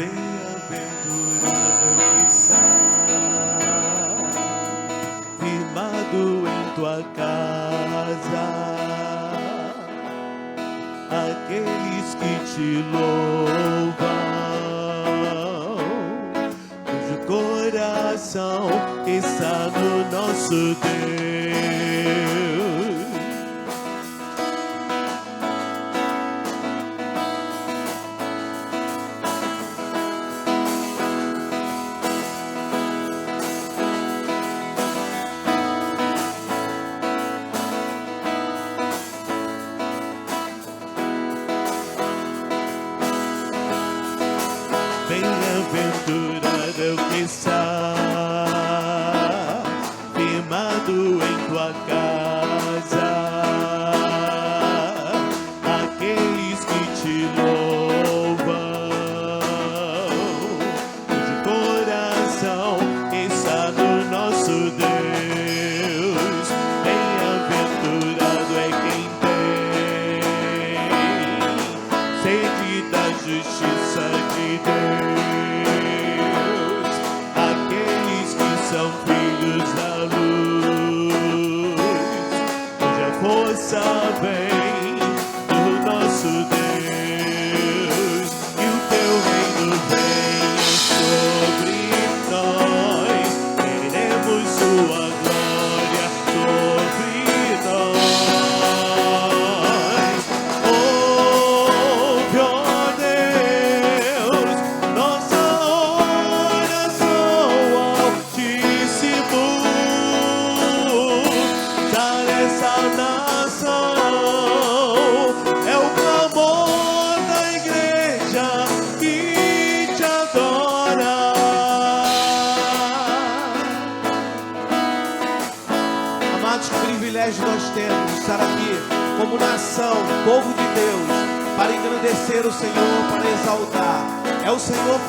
Bem-aventurado o que está firmado em tua casa, aqueles que te louvam, cujo coração está no nosso Deus. Bem-aventurado é o que está firmado em tua casa, aqueles que te louvam, cujo coração está no nosso Deus. Bem-aventurado é quem tem sede da justiça de Deus, são filhos da luz, cuja força vem do nosso Deus, e o teu reino venha sobre nós, queremos sua glória sobre nós. Ouve, ó Deus, nossa oração altíssimo, dar essa nação, é o clamor da igreja que te adora. Amados, que privilégio nós temos de estar aqui como nação, povo de Deus, para engrandecer o Senhor, para exaltar. É o Senhor,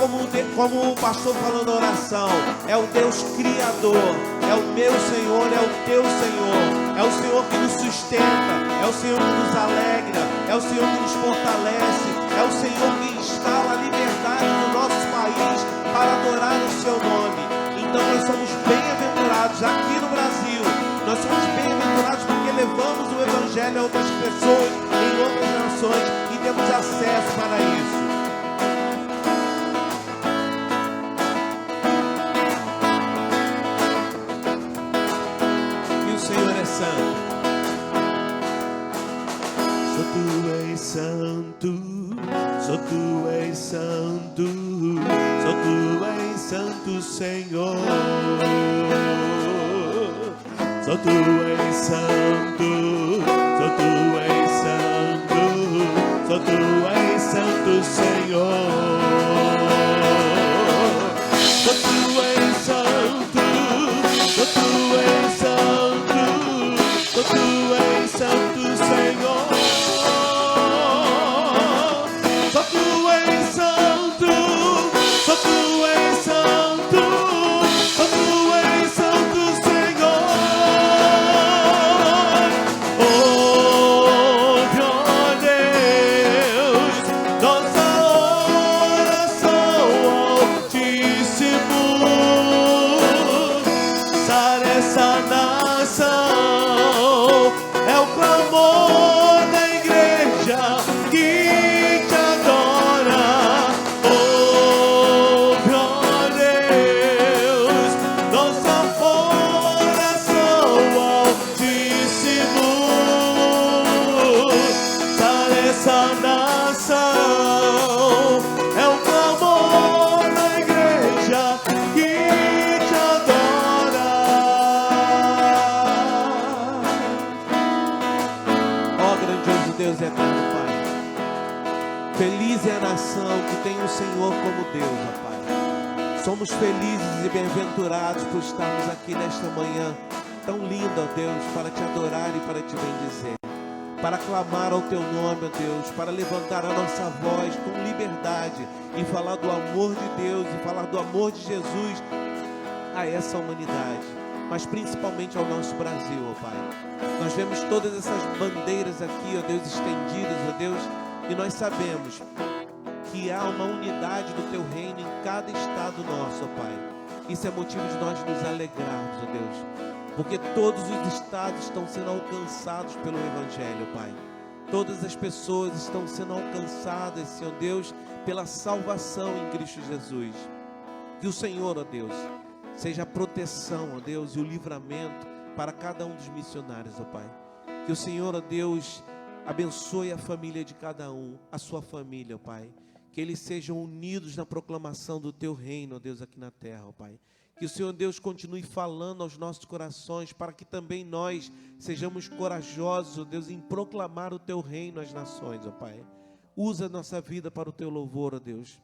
como o pastor falou na oração, é o Deus Criador, é o meu Senhor, é o teu Senhor, é o Senhor que nos sustenta, é o Senhor que nos alegra, é o Senhor que nos fortalece, é o Senhor que instala a liberdade no nosso país para adorar o seu nome. Então nós somos bem-aventurados aqui no Brasil, nós somos bem-aventurados porque levamos o Evangelho a outras pessoas, em outras nações, e temos acesso para isso. Só tu és santo, só tu és santo, Senhor. Só tu és santo, só tu és santo, só tu és santo, Senhor. Só tu és santo, só tu és santo, só tu és santo, Senhor. Feliz é a nação que tem o Senhor como Deus, ó Pai. Somos felizes e bem-aventurados por estarmos aqui nesta manhã tão linda, ó Deus, para te adorar e para te bendizer, para clamar ao teu nome, ó Deus, para levantar a nossa voz com liberdade e falar do amor de Deus e falar do amor de Jesus a essa humanidade, mas principalmente ao nosso Brasil, ó Pai. Nós vemos todas essas bandeiras aqui, ó Deus, estendidas, ó Deus, e nós sabemos que há uma unidade do Teu reino em cada estado nosso, ó Pai. Isso é motivo de nós nos alegrarmos, ó Deus, porque todos os estados estão sendo alcançados pelo Evangelho, Pai. Todas as pessoas estão sendo alcançadas, Senhor Deus, pela salvação em Cristo Jesus. Que o Senhor, ó Deus, seja a proteção, ó Deus, e o livramento para cada um dos missionários, ó Pai. Que o Senhor, ó Deus, abençoe a família de cada um, a sua família, ó Pai. Que eles sejam unidos na proclamação do Teu reino, ó Deus, aqui na terra, ó Pai. Que o Senhor Deus continue falando aos nossos corações, para que também nós sejamos corajosos, ó Deus, em proclamar o Teu reino às nações, ó Pai. Usa a nossa vida para o Teu louvor, ó Deus.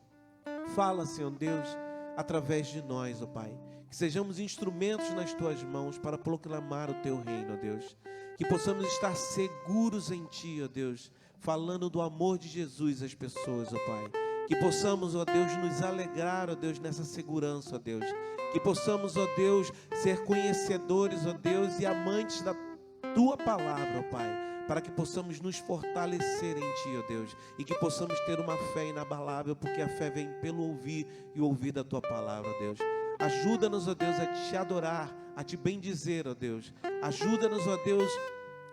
Fala, Senhor Deus, através de nós, ó Pai. Que sejamos instrumentos nas Tuas mãos para proclamar o Teu reino, ó Deus. Que possamos estar seguros em Ti, ó Deus, falando do amor de Jesus às pessoas, ó Pai. Que possamos, ó Deus, nos alegrar, ó Deus, nessa segurança, ó Deus. Que possamos, ó Deus, ser conhecedores, ó Deus, e amantes da Tua palavra, ó Pai. Para que possamos nos fortalecer em Ti, ó Deus. E que possamos ter uma fé inabalável, porque a fé vem pelo ouvir e ouvir da Tua palavra, ó Deus. Ajuda-nos, ó Deus, a Te adorar, a Te bendizer, ó Deus. Ajuda-nos, ó Deus,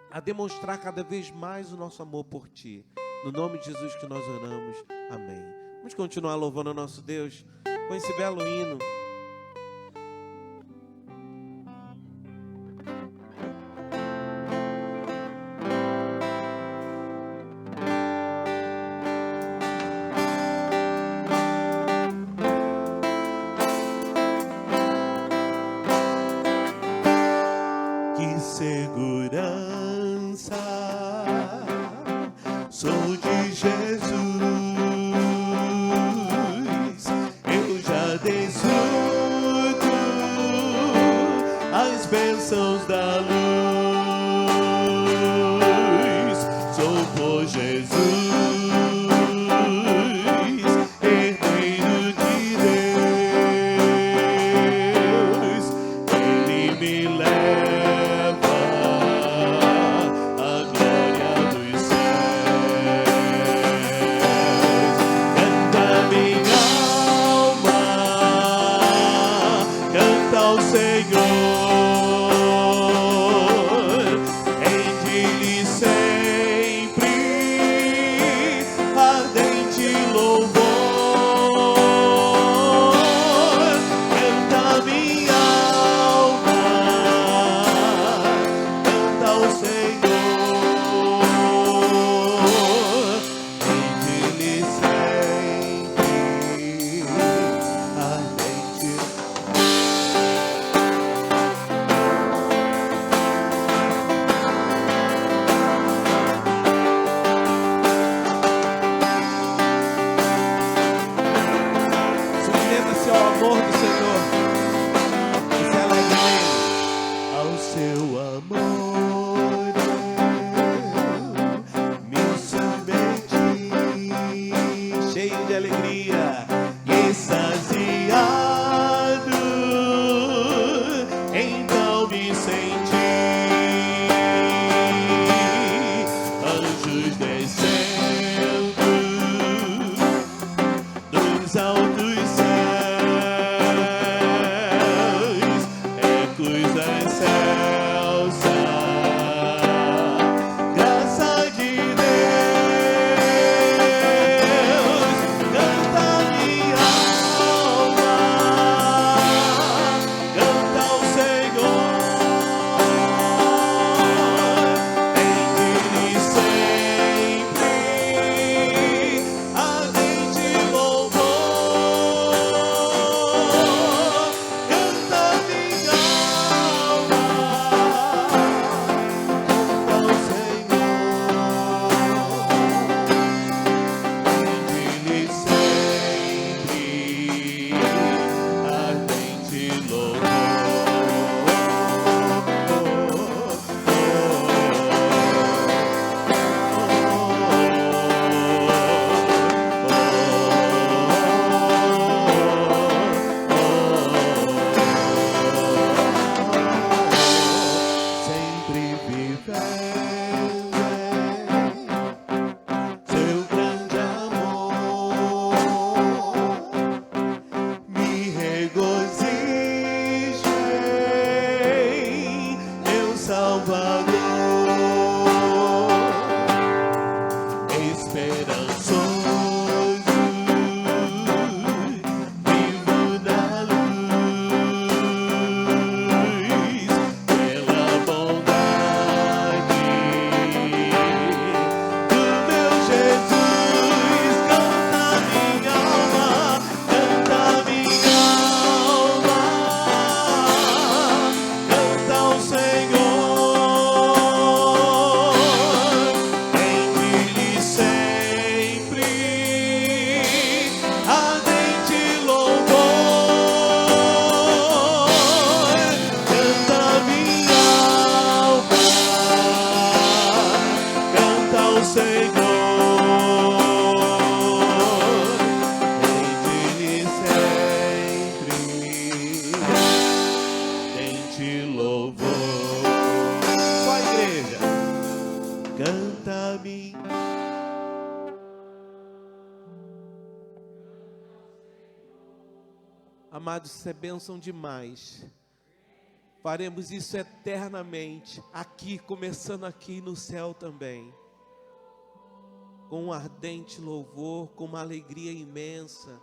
a demonstrar cada vez mais o nosso amor por Ti. No nome de Jesus que nós oramos. Amém. Vamos continuar louvando o nosso Deus com esse belo hino. Que segurança sou de Jesus, eu já desfruto as bênçãos da luz, sou por Jesus, herdeiro de Deus, Ele me leva à glória dos céus. Canta minha alma, canta ao Senhor, rende-lhe sempre esperançoso, vivo na luz, pela bondade do meu Jesus. Canta minha alma, canta minha alma, canta ao Senhor. Amados, isso é bênção demais. Faremos isso eternamente, aqui, começando aqui no céu também. Com um ardente louvor, com uma alegria imensa.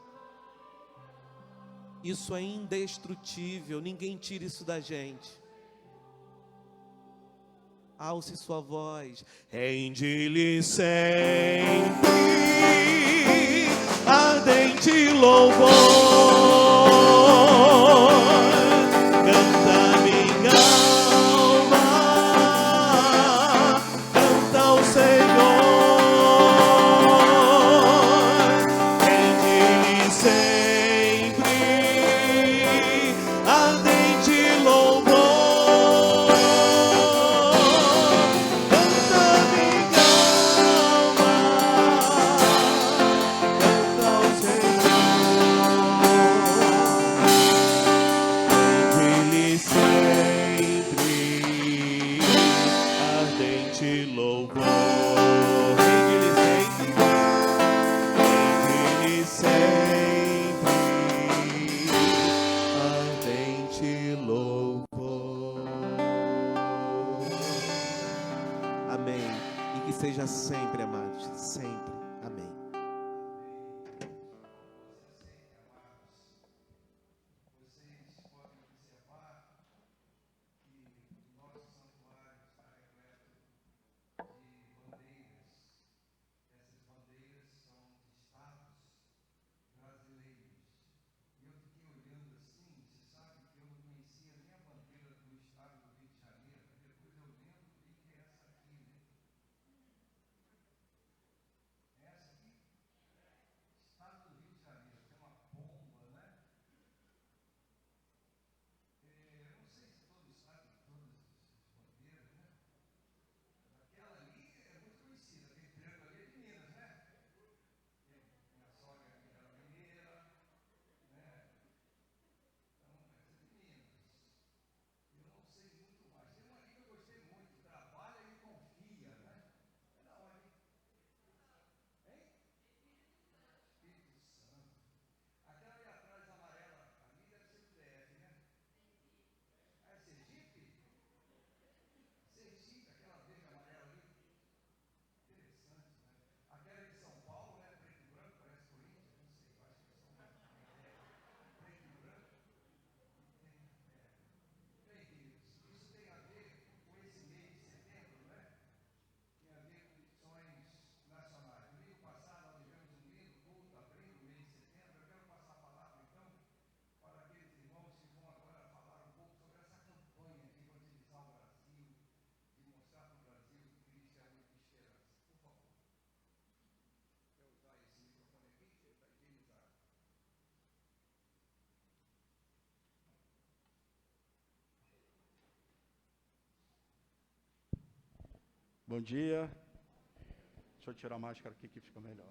Isso é indestrutível, ninguém tira isso da gente. Alce sua voz. Rende-lhe sempre ardente louvor. Canta minha alma, canta ao Senhor. Rende-lhe sempre ardente louvor. Canta minha alma, canta ao Senhor. Rende-lhe sempre ardente louvor. Rende-lhe sempre ardente louvor. Amém. E que seja sempre, amados, sempre. Amém. Bom dia. Deixa eu tirar a máscara aqui que fica melhor.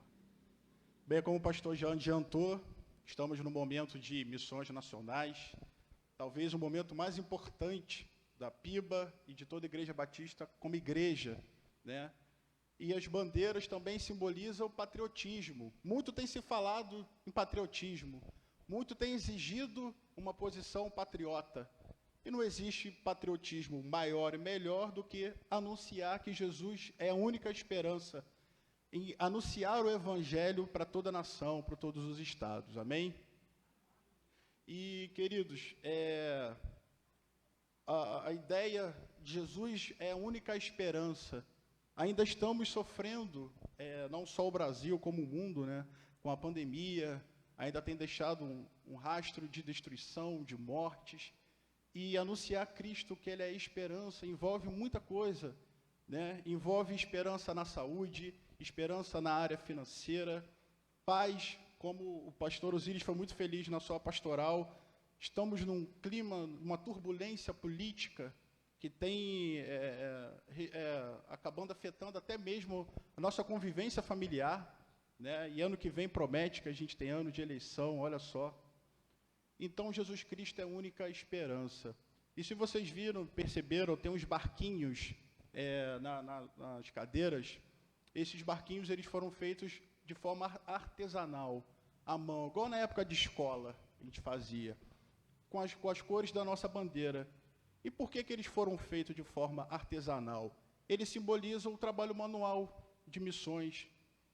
Bem, como o pastor Jean adiantou, estamos no momento de missões nacionais, talvez o momento mais importante da PIBA e de toda a Igreja Batista como igreja, né? E as bandeiras também simbolizam o patriotismo. Muito tem se falado em patriotismo, muito tem exigido uma posição patriota. E não existe patriotismo maior e melhor do que anunciar que Jesus é a única esperança em anunciar o Evangelho para toda a nação, para todos os estados. Amém? E, queridos, a ideia de Jesus é a única esperança. Ainda estamos sofrendo, não só o Brasil, como o mundo, né, com a pandemia, ainda tem deixado um rastro de destruição, de mortes, e anunciar Cristo, que Ele é a esperança, envolve muita coisa, né? Envolve esperança na saúde, esperança na área financeira, paz, como o pastor Osíris foi muito feliz na sua pastoral. Estamos num clima, uma turbulência política que tem acabando afetando até mesmo a nossa convivência familiar, né? E ano que vem promete que a gente tem ano de eleição, olha só. Então, Jesus Cristo é a única esperança. E se vocês viram, perceberam, tem uns barquinhos nas cadeiras. Esses barquinhos eles foram feitos de forma artesanal, à mão, igual na época de escola a gente fazia, com as cores da nossa bandeira. E por que eles foram feitos de forma artesanal? Eles simbolizam o trabalho manual de missões,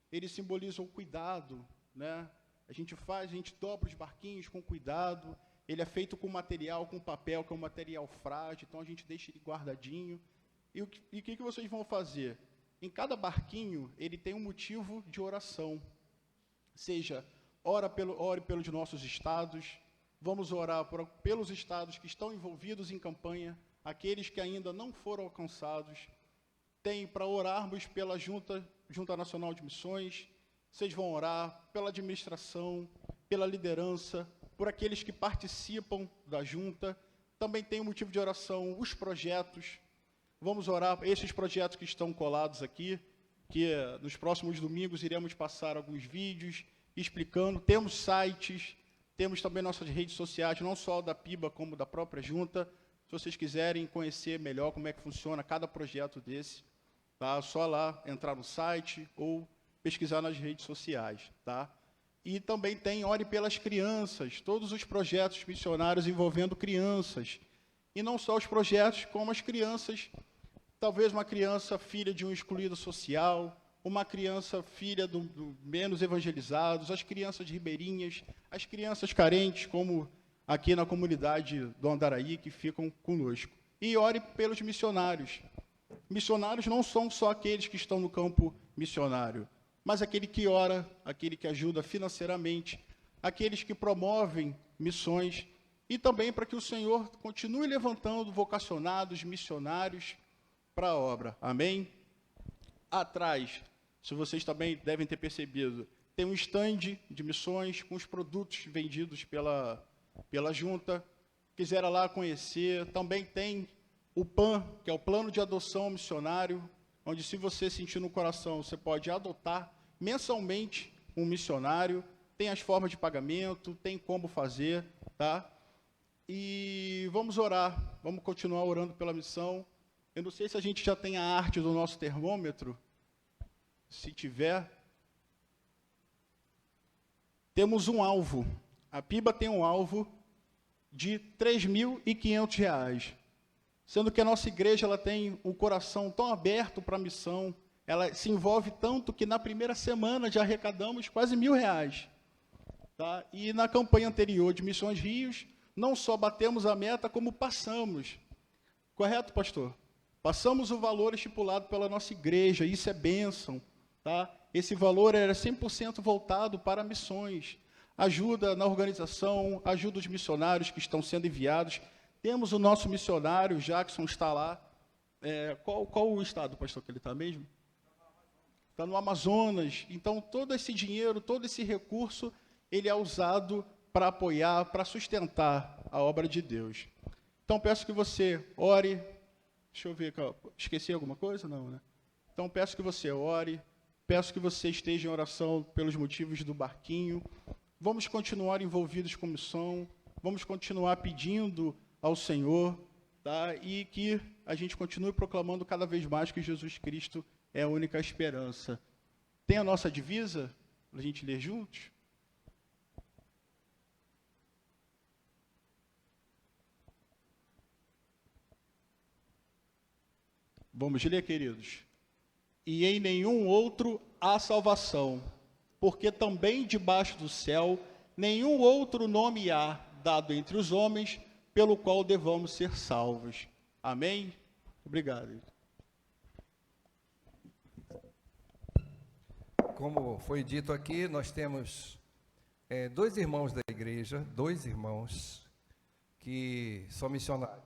eles simbolizam o cuidado, né? A gente dobra os barquinhos com cuidado, ele é feito com material, com papel, que é um material frágil, então a gente deixa ele guardadinho. E o que vocês vão fazer? Em cada barquinho, ele tem um motivo de oração. Seja, ore pelos nossos estados, vamos orar pelos estados que estão envolvidos em campanha, aqueles que ainda não foram alcançados. Tem para orarmos pela Junta Nacional de Missões. Vocês vão orar pela administração, pela liderança, por aqueles que participam da junta. Também tem um motivo de oração, os projetos. Vamos orar, esses projetos que estão colados aqui, que nos próximos domingos iremos passar alguns vídeos explicando. Temos sites, temos também nossas redes sociais, não só da PIBA, como da própria junta. Se vocês quiserem conhecer melhor como é que funciona cada projeto desse, tá? Só lá entrar no site ou pesquisar nas redes sociais, tá? E também tem Ore pelas Crianças, todos os projetos missionários envolvendo crianças. E não só os projetos, como as crianças, talvez uma criança filha de um excluído social, uma criança filha do menos evangelizados, as crianças ribeirinhas, as crianças carentes, como aqui na comunidade do Andaraí, que ficam conosco. E ore pelos missionários. Missionários não são só aqueles que estão no campo missionário, mas aquele que ora, aquele que ajuda financeiramente, aqueles que promovem missões, e também para que o Senhor continue levantando vocacionados, missionários para a obra. Amém? Atrás, se vocês também devem ter percebido, tem um stand de missões com os produtos vendidos pela junta. Quiser lá conhecer, também tem o PAN, que é o Plano de Adoção Missionário, onde, se você sentir no coração, você pode adotar mensalmente um missionário. Tem as formas de pagamento, tem como fazer, tá? E vamos orar, vamos continuar orando pela missão. Eu não sei se a gente já tem a arte do nosso termômetro. Se tiver, temos um alvo. A PIBA tem um alvo de R$ 3.500, sendo que a nossa igreja ela tem um coração tão aberto para a missão, ela se envolve tanto que na primeira semana já arrecadamos quase R$ 1.000. Tá? E na campanha anterior de Missões Rios, não só batemos a meta, como passamos. Correto, pastor? Passamos o valor estipulado pela nossa igreja, isso é bênção. Tá? Esse valor era 100% voltado para missões. Ajuda na organização, ajuda os missionários que estão sendo enviados. Temos o nosso missionário, Jackson, está lá. Qual o estado, pastor, que ele está mesmo? Está no Amazonas. Então, todo esse dinheiro, todo esse recurso, ele é usado para apoiar, para sustentar a obra de Deus. Então, peço que você ore. Deixa eu ver, esqueci alguma coisa? Não, né? Então, peço que você ore. Peço que você esteja em oração pelos motivos do barquinho. Vamos continuar envolvidos com missão. Vamos continuar pedindo ao Senhor, tá? E que a gente continue proclamando cada vez mais que Jesus Cristo é a única esperança. Tem a nossa divisa, para a gente ler juntos? Vamos ler, queridos? E em nenhum outro há salvação, porque também debaixo do céu nenhum outro nome há dado entre os homens pelo qual devamos ser salvos. Amém? Obrigado. Como foi dito aqui, nós temos dois irmãos da igreja, dois irmãos que são missionários.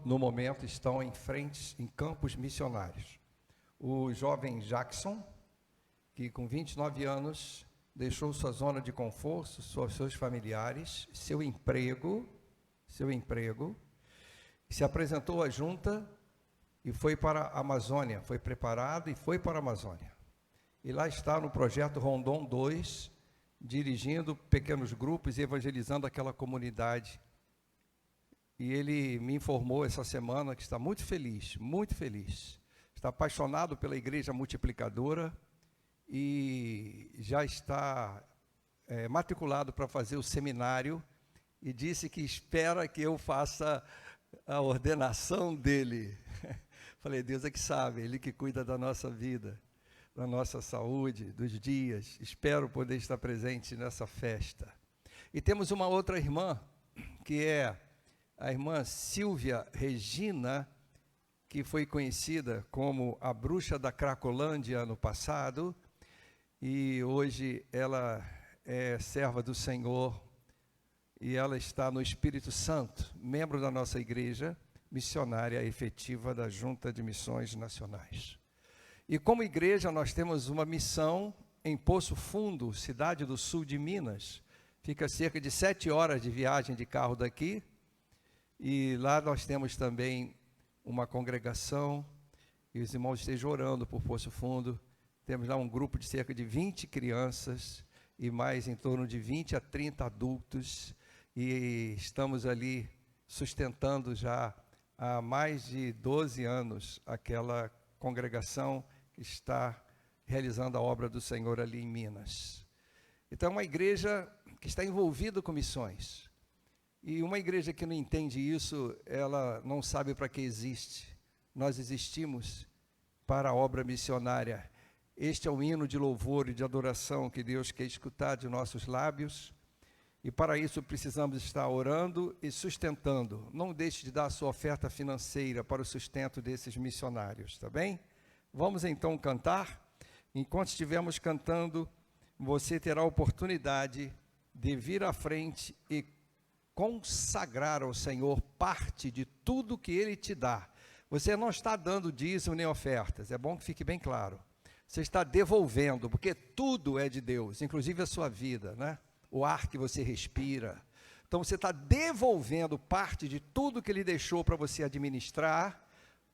No momento estão em frente, em campos missionários. O jovem Jackson, que com 29 anos deixou sua zona de conforto, seus familiares, seu emprego, se apresentou à junta e foi para a Amazônia, foi preparado e foi para a Amazônia. E lá está no projeto Rondon 2, dirigindo pequenos grupos e evangelizando aquela comunidade. E ele me informou essa semana que está muito feliz, está apaixonado pela igreja multiplicadora e já está matriculado para fazer o seminário e disse que espera que eu faça a ordenação dele. Falei, Deus é que sabe, Ele que cuida da nossa vida, da nossa saúde, dos dias. Espero poder estar presente nessa festa. E temos uma outra irmã, que é a irmã Silvia Regina, que foi conhecida como a bruxa da Cracolândia no passado, e hoje ela é serva do Senhor, e ela está no Espírito Santo, membro da nossa igreja, missionária efetiva da Junta de Missões Nacionais. E como igreja nós temos uma missão em Poço Fundo, cidade do sul de Minas, fica cerca de 7 horas de viagem de carro daqui, e lá nós temos também uma congregação, e os irmãos estejam orando por Poço Fundo. Temos lá um grupo de cerca de 20 crianças, e mais em torno de 20 a 30 adultos, e estamos ali sustentando já há mais de 12 anos aquela congregação que está realizando a obra do Senhor ali em Minas. Então é uma igreja que está envolvida com missões. E uma igreja que não entende isso, ela não sabe para que existe. Nós existimos para a obra missionária. Este é o hino de louvor e de adoração que Deus quer escutar de nossos lábios. E para isso precisamos estar orando e sustentando. Não deixe de dar a sua oferta financeira para o sustento desses missionários, tá bem? Vamos então cantar. Enquanto estivermos cantando, você terá a oportunidade de vir à frente e consagrar ao Senhor parte de tudo que Ele te dá. Você não está dando dízimo nem ofertas, é bom que fique bem claro. Você está devolvendo, porque tudo é de Deus, inclusive a sua vida, né? O ar que você respira. Então você está devolvendo parte de tudo que Ele deixou para você administrar,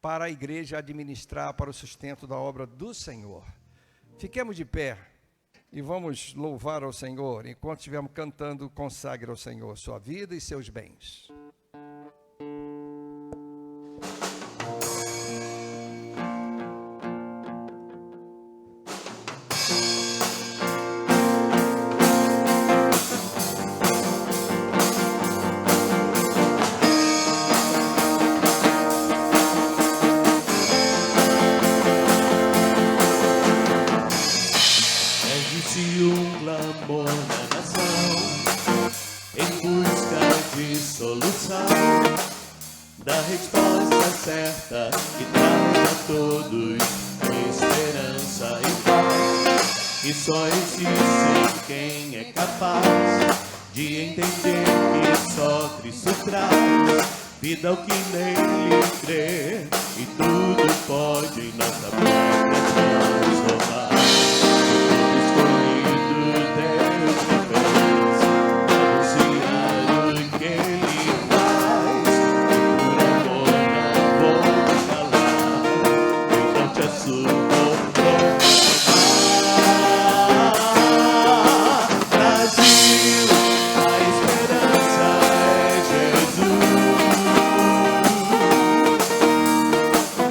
para a igreja administrar, para o sustento da obra do Senhor. Fiquemos de pé e vamos louvar ao Senhor. Enquanto estivermos cantando, consagre ao Senhor sua vida e seus bens. Da resposta certa que traz a todos esperança e paz. E só existe quem é capaz de entender que só Cristo traz vida ao que nele crê, e tudo pode em nossa própria transformar. Escolhido Deus me fez anunciar o que Ele faz. Brasil, a esperança é Jesus.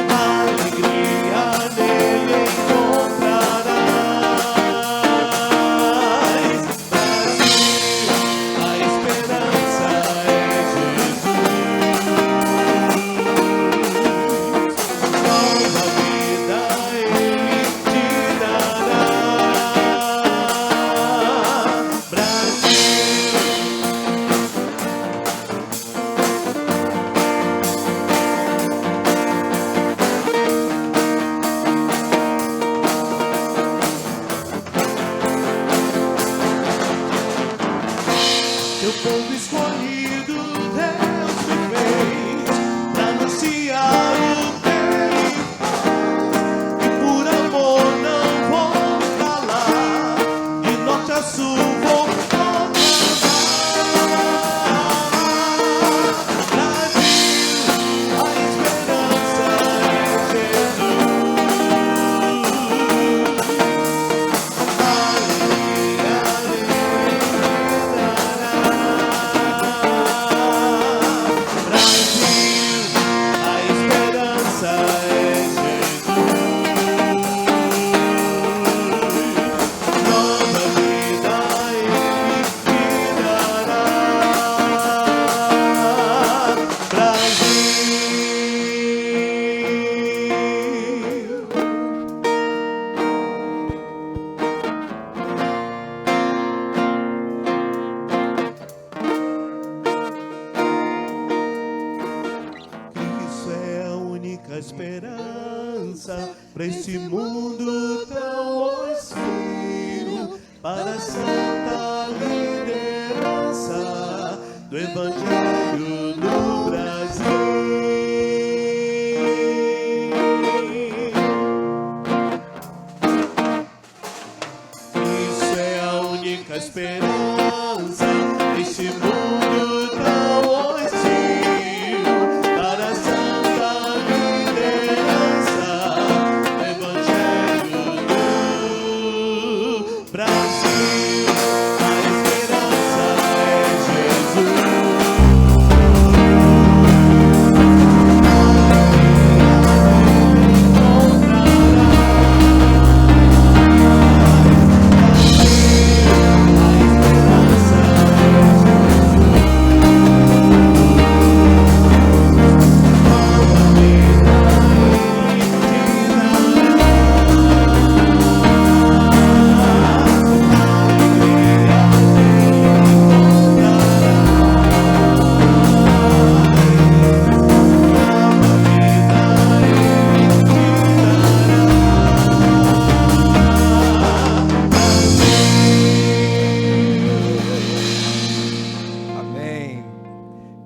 Alegria nele encontrarás. Meu povo escolhido, Deus me fez pra anunciar o que Ele faz. E por amor não vou calar, de norte a sul vou proclamar. Brasil, a esperança é Jesus. Esperança para esse mundo tão hostil, para a santa liderança do Evangelho no Brasil. Isso é a única esperança nesse mundo tão hostil, para a santa liderança do Evangelho do Brasil. A esperança é Jesus.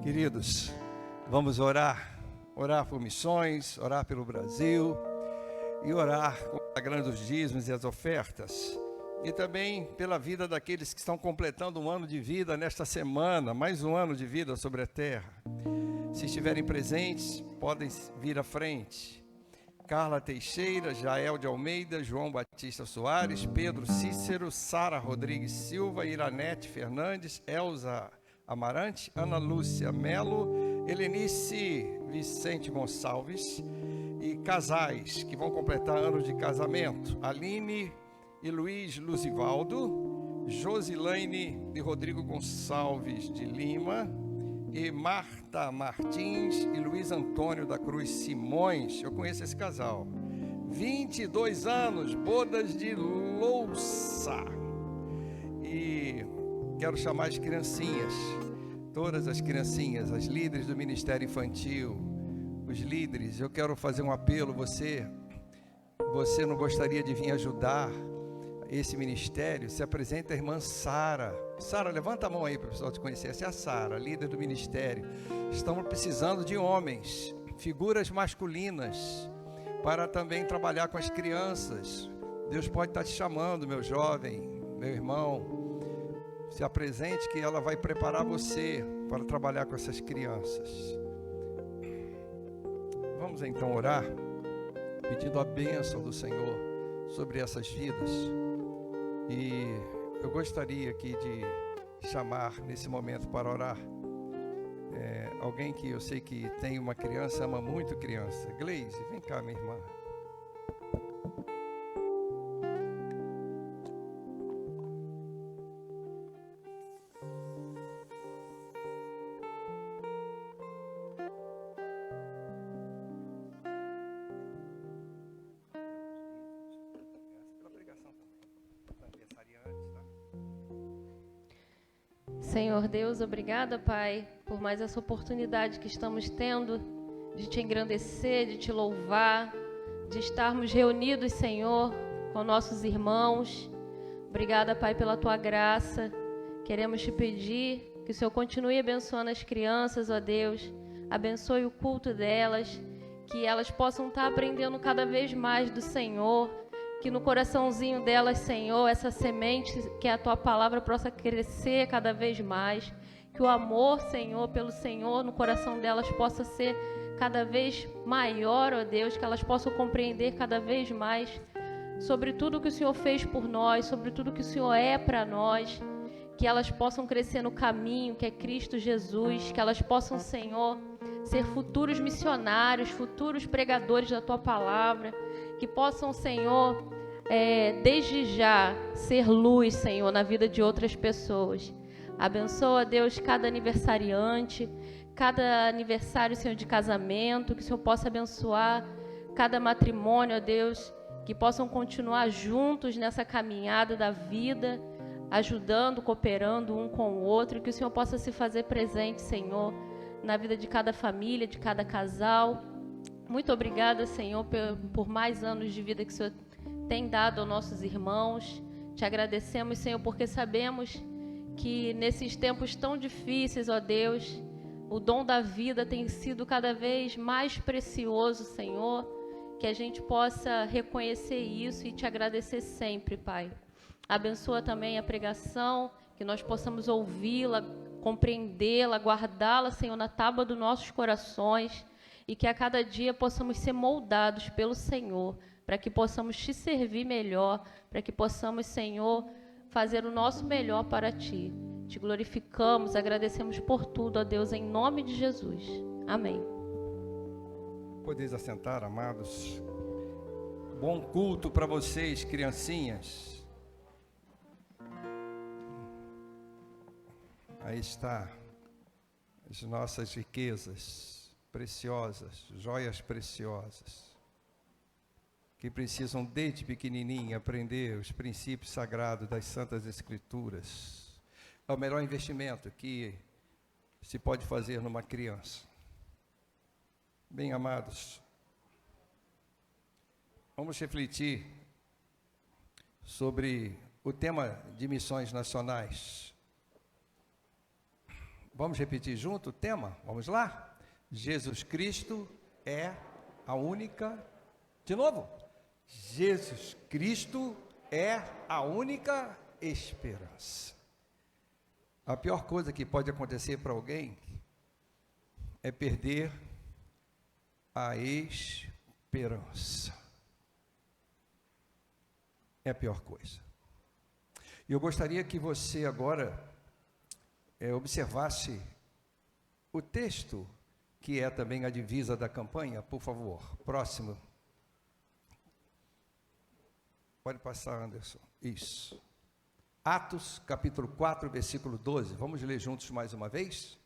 Queridos, vamos orar por missões, orar pelo Brasil e orar consagrando os dízimos e as ofertas, e também pela vida daqueles que estão completando um ano de vida nesta semana, mais um ano de vida sobre a terra. Se estiverem presentes, podem vir à frente. Carla Teixeira, Jael de Almeida, João Batista Soares, Pedro Cícero, Sara Rodrigues Silva, Iranete Fernandes, Elza Amarante, Ana Lúcia Melo, Helenice Vicente Gonçalves, e casais que vão completar anos de casamento: Aline e Luiz Luzivaldo, Josilaine e Rodrigo Gonçalves de Lima, e Marta Martins e Luiz Antônio da Cruz Simões. Eu conheço esse casal. 22 anos, bodas de louça. E quero chamar as criancinhas, todas as criancinhas, as líderes do Ministério Infantil, os líderes. Eu quero fazer um apelo. Você não gostaria de vir ajudar esse ministério? Se apresenta a irmã Sara. Sara, levanta a mão aí para o pessoal te conhecer. Essa é a Sara, líder do ministério. Estamos precisando de homens, figuras masculinas, para também trabalhar com as crianças. Deus pode estar te chamando, meu jovem, meu irmão. Se apresente, que ela vai preparar você para trabalhar com essas crianças. Vamos então orar, pedindo a bênção do Senhor sobre essas vidas. E eu gostaria aqui de chamar nesse momento para orar alguém que eu sei que tem uma criança, ama muito criança. Gleise, vem cá, minha irmã. Senhor Deus, obrigada, Pai, por mais essa oportunidade que estamos tendo de Te engrandecer, de Te louvar, de estarmos reunidos, Senhor, com nossos irmãos. Obrigada, Pai, pela Tua graça. Queremos Te pedir Que o Senhor continue abençoando as crianças, ó Deus. Abençoe o culto delas. Que elas possam estar aprendendo cada vez mais do Senhor. Que no coraçãozinho delas, Senhor, essa semente que é a Tua palavra possa crescer cada vez mais. Que o amor, Senhor, pelo Senhor no coração delas possa ser cada vez maior, ó Deus. Que elas possam compreender cada vez mais sobre tudo que o Senhor fez por nós, sobre tudo que o Senhor é para nós. Que elas possam crescer no caminho que é Cristo Jesus. Que elas possam, Senhor, ser futuros missionários, futuros pregadores da Tua palavra. Que possam, Senhor, desde já ser luz, Senhor, na vida de outras pessoas. Abençoa, Deus, cada aniversariante, cada aniversário, Senhor, de casamento. Que o Senhor possa abençoar cada matrimônio, ó Deus. Que possam continuar juntos nessa caminhada da vida, ajudando, cooperando um com o outro. Que o Senhor possa se fazer presente, Senhor, na vida de cada família, de cada casal. Muito obrigada, Senhor, por mais anos de vida que o Senhor tem dado aos nossos irmãos. Te agradecemos, Senhor, porque sabemos que nesses tempos tão difíceis, ó Deus, o dom da vida tem sido cada vez mais precioso, Senhor. Que a gente possa reconhecer isso e te agradecer sempre, Pai. Abençoa também a pregação, que nós possamos ouvi-la, compreendê-la, guardá-la, Senhor, na tábua dos nossos corações. E que a cada dia possamos ser moldados pelo Senhor, para que possamos te servir melhor, para que possamos, Senhor, fazer o nosso melhor para ti. Te glorificamos, agradecemos por tudo, ó Deus, em nome de Jesus. Amém. Podeis assentar, amados. Bom culto para vocês, criancinhas. Aí está as nossas riquezas preciosas, joias preciosas, que precisam desde pequenininho aprender os princípios sagrados das Santas Escrituras. É o melhor investimento que se pode fazer numa criança. Bem, amados, vamos refletir sobre o tema de missões nacionais. Vamos repetir junto o tema? Vamos lá? Jesus Cristo é a única... De novo. Jesus Cristo é a única esperança. A pior coisa que pode acontecer para alguém é perder a esperança. É a pior coisa. E eu gostaria que você agora observasse o texto que é também a divisa da campanha. Por favor, próximo. Pode passar, Anderson. Isso. Atos, capítulo 4, versículo 12. Vamos ler juntos mais uma vez?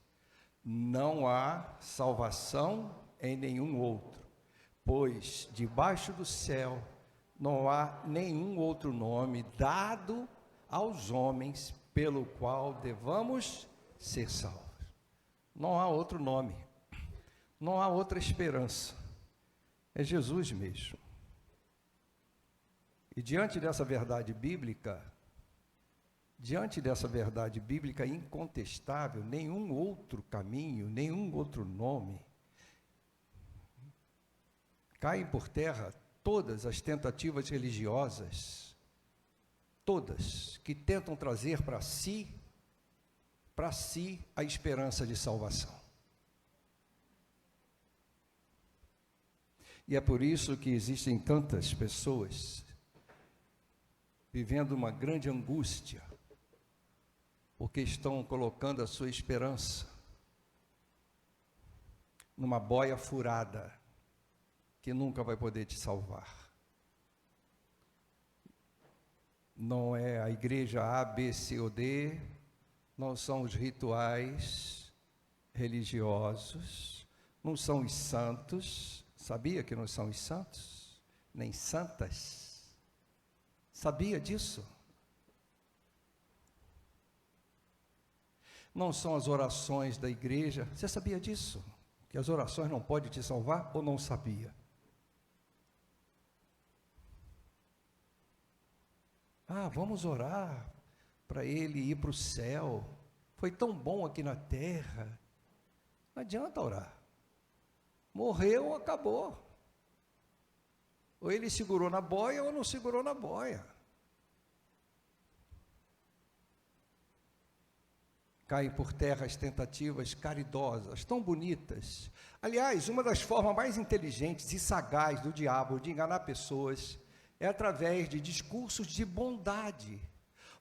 Não há salvação em nenhum outro, pois debaixo do céu não há nenhum outro nome dado aos homens pelo qual devamos ser salvos. Não há outro nome. Não há outra esperança, é Jesus mesmo. E diante dessa verdade bíblica incontestável, nenhum outro caminho, nenhum outro nome, caem por terra todas as tentativas religiosas, todas que tentam trazer para si a esperança de salvação. E é por isso que existem tantas pessoas vivendo uma grande angústia, porque estão colocando a sua esperança numa boia furada, que nunca vai poder te salvar. Não é a igreja A, B, C ou D, não são os rituais religiosos, não são os santos. Sabia que não são os santos? Nem santas? Sabia disso? Não são as orações da igreja. Você sabia disso? Que as orações não podem te salvar ou não sabia? Vamos orar para ele ir para o céu. foi tão bom aqui na terra. Não adianta orar. Morreu, acabou. Ou ele segurou na boia ou não segurou na boia. Caem por terra as tentativas caridosas, tão bonitas. Aliás, uma das formas mais inteligentes e sagazes do diabo de enganar pessoas é através de discursos de bondade.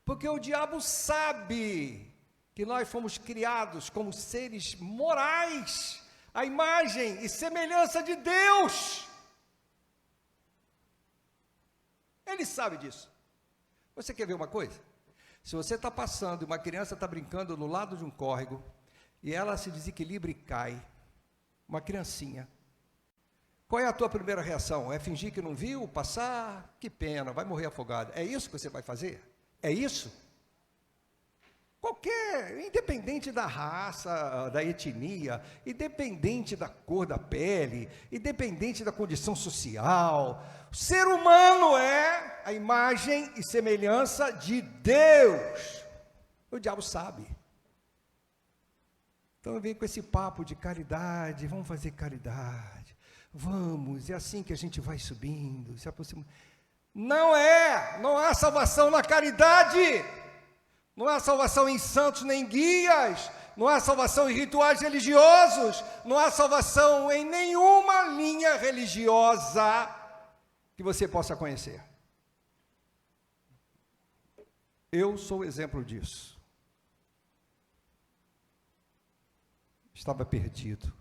Porque o diabo sabe que nós fomos criados como seres morais, à imagem e semelhança de Deus. Ele sabe disso. Você quer ver uma coisa? Se você está passando e uma criança está brincando no lado de um córrego, e ela se desequilibra e cai, uma criancinha, qual é a tua primeira reação? É fingir que não viu, passar? Que pena, vai morrer afogado. É isso que você vai fazer? É isso? Qualquer, independente da raça, da etnia, independente da cor da pele, independente da condição social, o ser humano é a imagem e semelhança de Deus. O diabo sabe. Então vem com esse papo de caridade, vamos fazer caridade, vamos, é assim que a gente vai subindo, se aproxima. Não há salvação na caridade. Não há salvação em santos nem guias, não há salvação em rituais religiosos, não há salvação em nenhuma linha religiosa que você possa conhecer. Eu sou exemplo disso. Estava perdido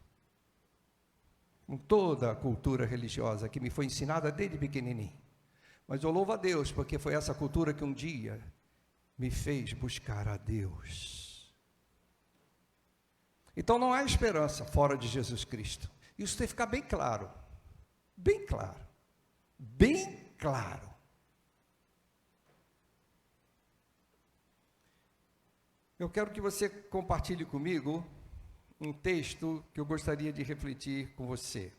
com toda a cultura religiosa que me foi ensinada desde pequenininho. Mas eu louvo a Deus, porque foi essa cultura que um dia me fez buscar a Deus. Então não há esperança fora de Jesus Cristo. Isso tem que ficar bem claro. Bem claro. Bem claro. Eu quero que você compartilhe comigo um texto que eu gostaria de refletir com você.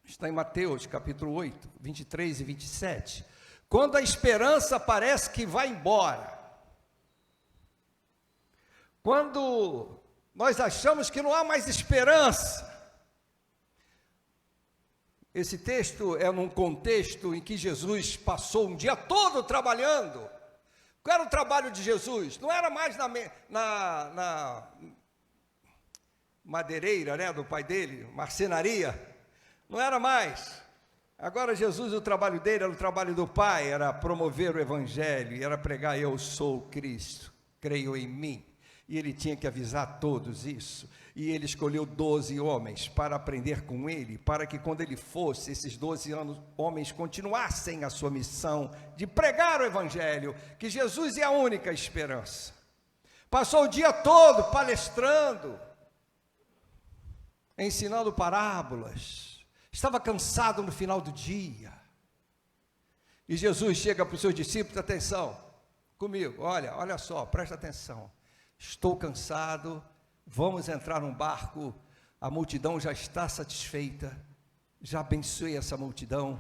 Está em Mateus, capítulo 8, 23 e 27. Quando a esperança parece que vai embora. Quando nós achamos que não há mais esperança. Esse texto é num contexto em que Jesus passou um dia todo trabalhando. Qual era o trabalho de Jesus? Não era mais na madeireira, né, do pai dele, marcenaria. Não era mais. Agora Jesus, o trabalho dele era o trabalho do Pai, era promover o Evangelho, era pregar: eu sou Cristo, creio em mim. E ele tinha que avisar todos isso. E ele escolheu 12 homens para aprender com ele, para que quando ele fosse, esses 12 homens continuassem a sua missão de pregar o Evangelho, que Jesus é a única esperança. Passou o dia todo palestrando, ensinando parábolas. Estava cansado no final do dia. E Jesus chega para os seus discípulos: atenção, comigo, olha só, presta atenção. Estou cansado, vamos entrar num barco, a multidão já está satisfeita, já abençoei essa multidão,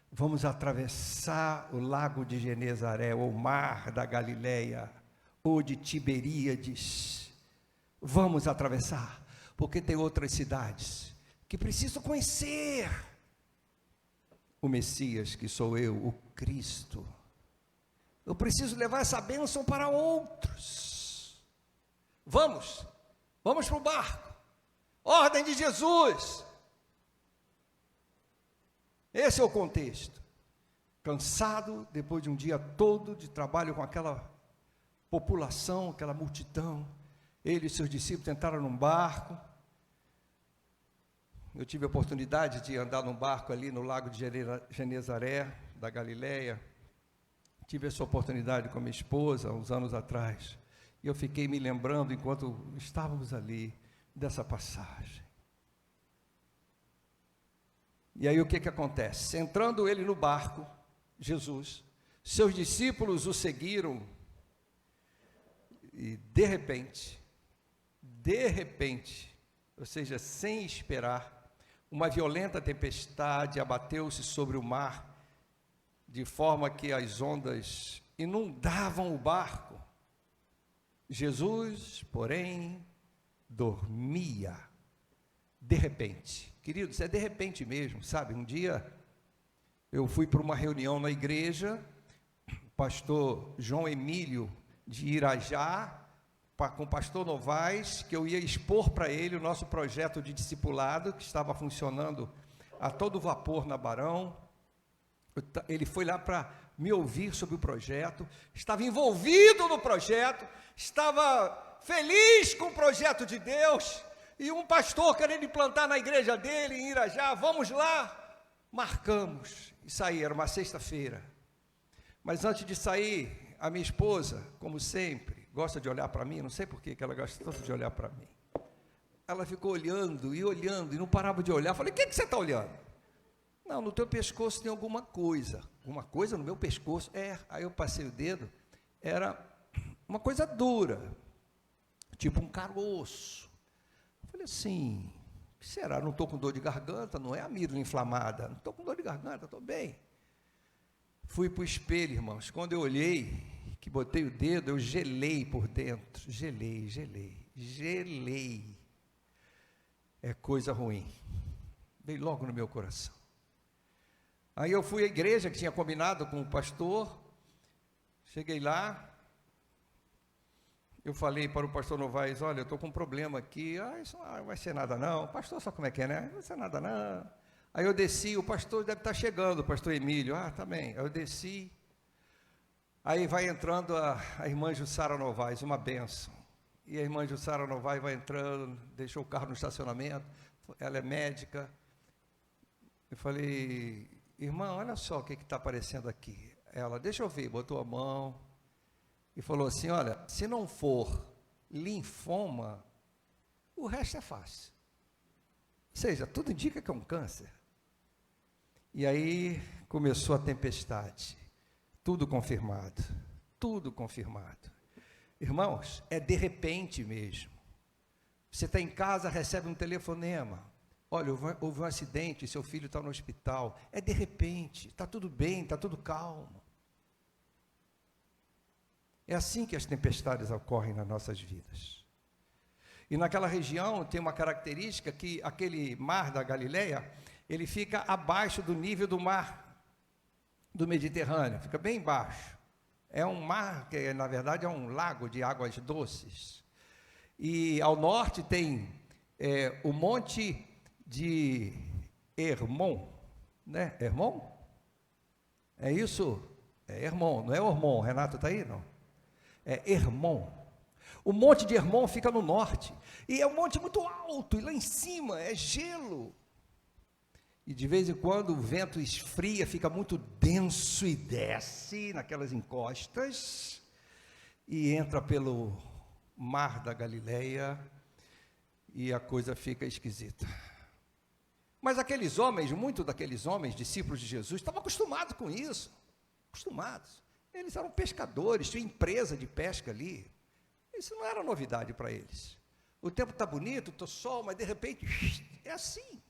vamos atravessar o lago de Genezaré, ou o mar da Galileia, ou de Tiberíades. Vamos atravessar, porque tem outras cidades que preciso conhecer o Messias, que sou eu, o Cristo. Eu preciso levar essa bênção para outros. Vamos para o barco. Ordem de Jesus. Esse é o contexto. Cansado, depois de um dia todo de trabalho com aquela população, aquela multidão, ele e seus discípulos tentaram num barco. Eu tive a oportunidade de andar num barco ali no lago de Genezaré, da Galileia. Tive essa oportunidade com a minha esposa, uns anos atrás. E eu fiquei me lembrando, enquanto estávamos ali, dessa passagem. E aí o que acontece? Entrando ele no barco, Jesus, seus discípulos o seguiram. E de repente, ou seja, sem esperar, uma violenta tempestade abateu-se sobre o mar, de forma que as ondas inundavam o barco. Jesus, porém, dormia. De repente. Queridos, é de repente mesmo, sabe? Um dia eu fui para uma reunião na igreja, o pastor João Emílio de Irajá, com o pastor Novaes, que eu ia expor para ele o nosso projeto de discipulado, que estava funcionando a todo vapor na Barão. Ele foi lá para me ouvir sobre o projeto, estava envolvido no projeto, estava feliz com o projeto de Deus, e um pastor querendo implantar na igreja dele, em Irajá, vamos lá, marcamos, e saí, era uma sexta-feira, mas antes de sair, a minha esposa, como sempre, gosta de olhar para mim, não sei por que ela gosta tanto de olhar para mim, ela ficou olhando, e não parava de olhar, falei, o que você está olhando? Não, no teu pescoço tem alguma coisa no meu pescoço, aí eu passei o dedo, era uma coisa dura, tipo um caroço. Falei assim, o que será? Não estou com dor de garganta, não é amígdala inflamada, não estou com dor de garganta, estou bem. Fui para o espelho, irmãos, quando eu olhei, que botei o dedo, eu gelei por dentro, gelei. É coisa ruim, veio logo no meu coração. Aí eu fui à igreja, que tinha combinado com o pastor, cheguei lá, eu falei para o pastor Novaes, olha, eu estou com um problema aqui, isso não vai ser nada não, pastor, sabe como é que é, né? Não vai ser nada não. Aí eu desci, o pastor deve estar chegando, o pastor Emílio, tá bem, aí eu desci, aí vai entrando a irmã Jussara Novaes, uma bênção, e a irmã Jussara Novaes vai entrando, deixou o carro no estacionamento, ela é médica, eu falei, irmã, olha só o que está aparecendo aqui. Ela, deixa eu ver, botou a mão e falou assim, olha, se não for linfoma, o resto é fácil. Ou seja, tudo indica que é um câncer. E aí começou a tempestade, tudo confirmado. Irmãos, é de repente mesmo. Você está em casa, recebe um telefonema, olha, houve um acidente, seu filho está no hospital, é de repente, está tudo bem, está tudo calmo. É assim que as tempestades ocorrem nas nossas vidas. E naquela região tem uma característica que aquele mar da Galileia, ele fica abaixo do nível do mar do Mediterrâneo, fica bem baixo. É um mar que, na verdade, é um lago de águas doces. E ao norte tem o monte de Hermon, né? Hermon? É isso? É Hermon, não é Hormon. Renato está aí, não? É Hermon. O monte de Hermon fica no norte, e é um monte muito alto, e lá em cima é gelo. E de vez em quando o vento esfria, fica muito denso e desce naquelas encostas, e entra pelo mar da Galileia, e a coisa fica esquisita. Mas aqueles homens, muitos daqueles homens, discípulos de Jesus, estavam acostumados com isso, acostumados. Eles eram pescadores, tinham empresa de pesca ali. Isso não era novidade para eles. O tempo está bonito, está sol, mas de repente, é assim.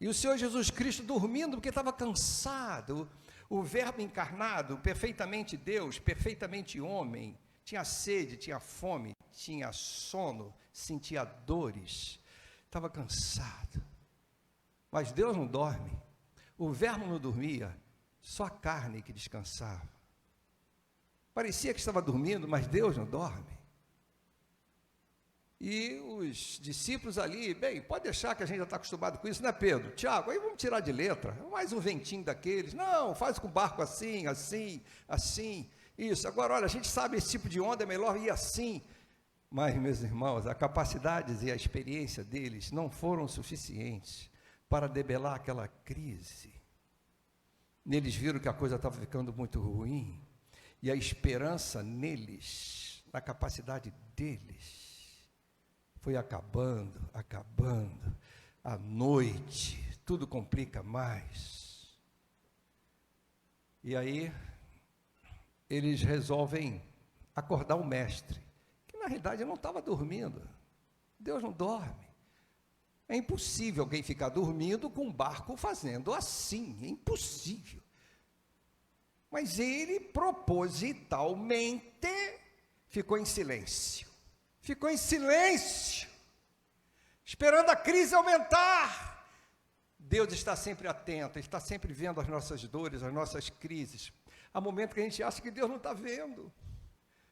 E o Senhor Jesus Cristo dormindo, porque estava cansado. O Verbo encarnado, perfeitamente Deus, perfeitamente homem, tinha sede, tinha fome, tinha sono, sentia dores. Estava cansado, mas Deus não dorme, o Verbo não dormia, só a carne que descansava. Parecia que estava dormindo, mas Deus não dorme. E os discípulos ali, bem, pode deixar que a gente já está acostumado com isso, né, Pedro? Tiago, aí vamos tirar de letra, mais um ventinho daqueles, não, faz com o barco assim, isso, agora olha, a gente sabe esse tipo de onda, é melhor ir assim. Mas, meus irmãos, a capacidade e a experiência deles não foram suficientes para debelar aquela crise. Eles viram que a coisa estava ficando muito ruim, e a esperança neles, na capacidade deles, foi acabando, à noite, tudo complica mais. E aí, eles resolvem acordar o mestre, na realidade, eu não estava dormindo. Deus não dorme. É impossível alguém ficar dormindo com um barco fazendo assim. É impossível. Mas ele propositalmente ficou em silêncio. Ficou em silêncio, esperando a crise aumentar. Deus está sempre atento, está sempre vendo as nossas dores, as nossas crises. Há momentos que a gente acha que Deus não está vendo.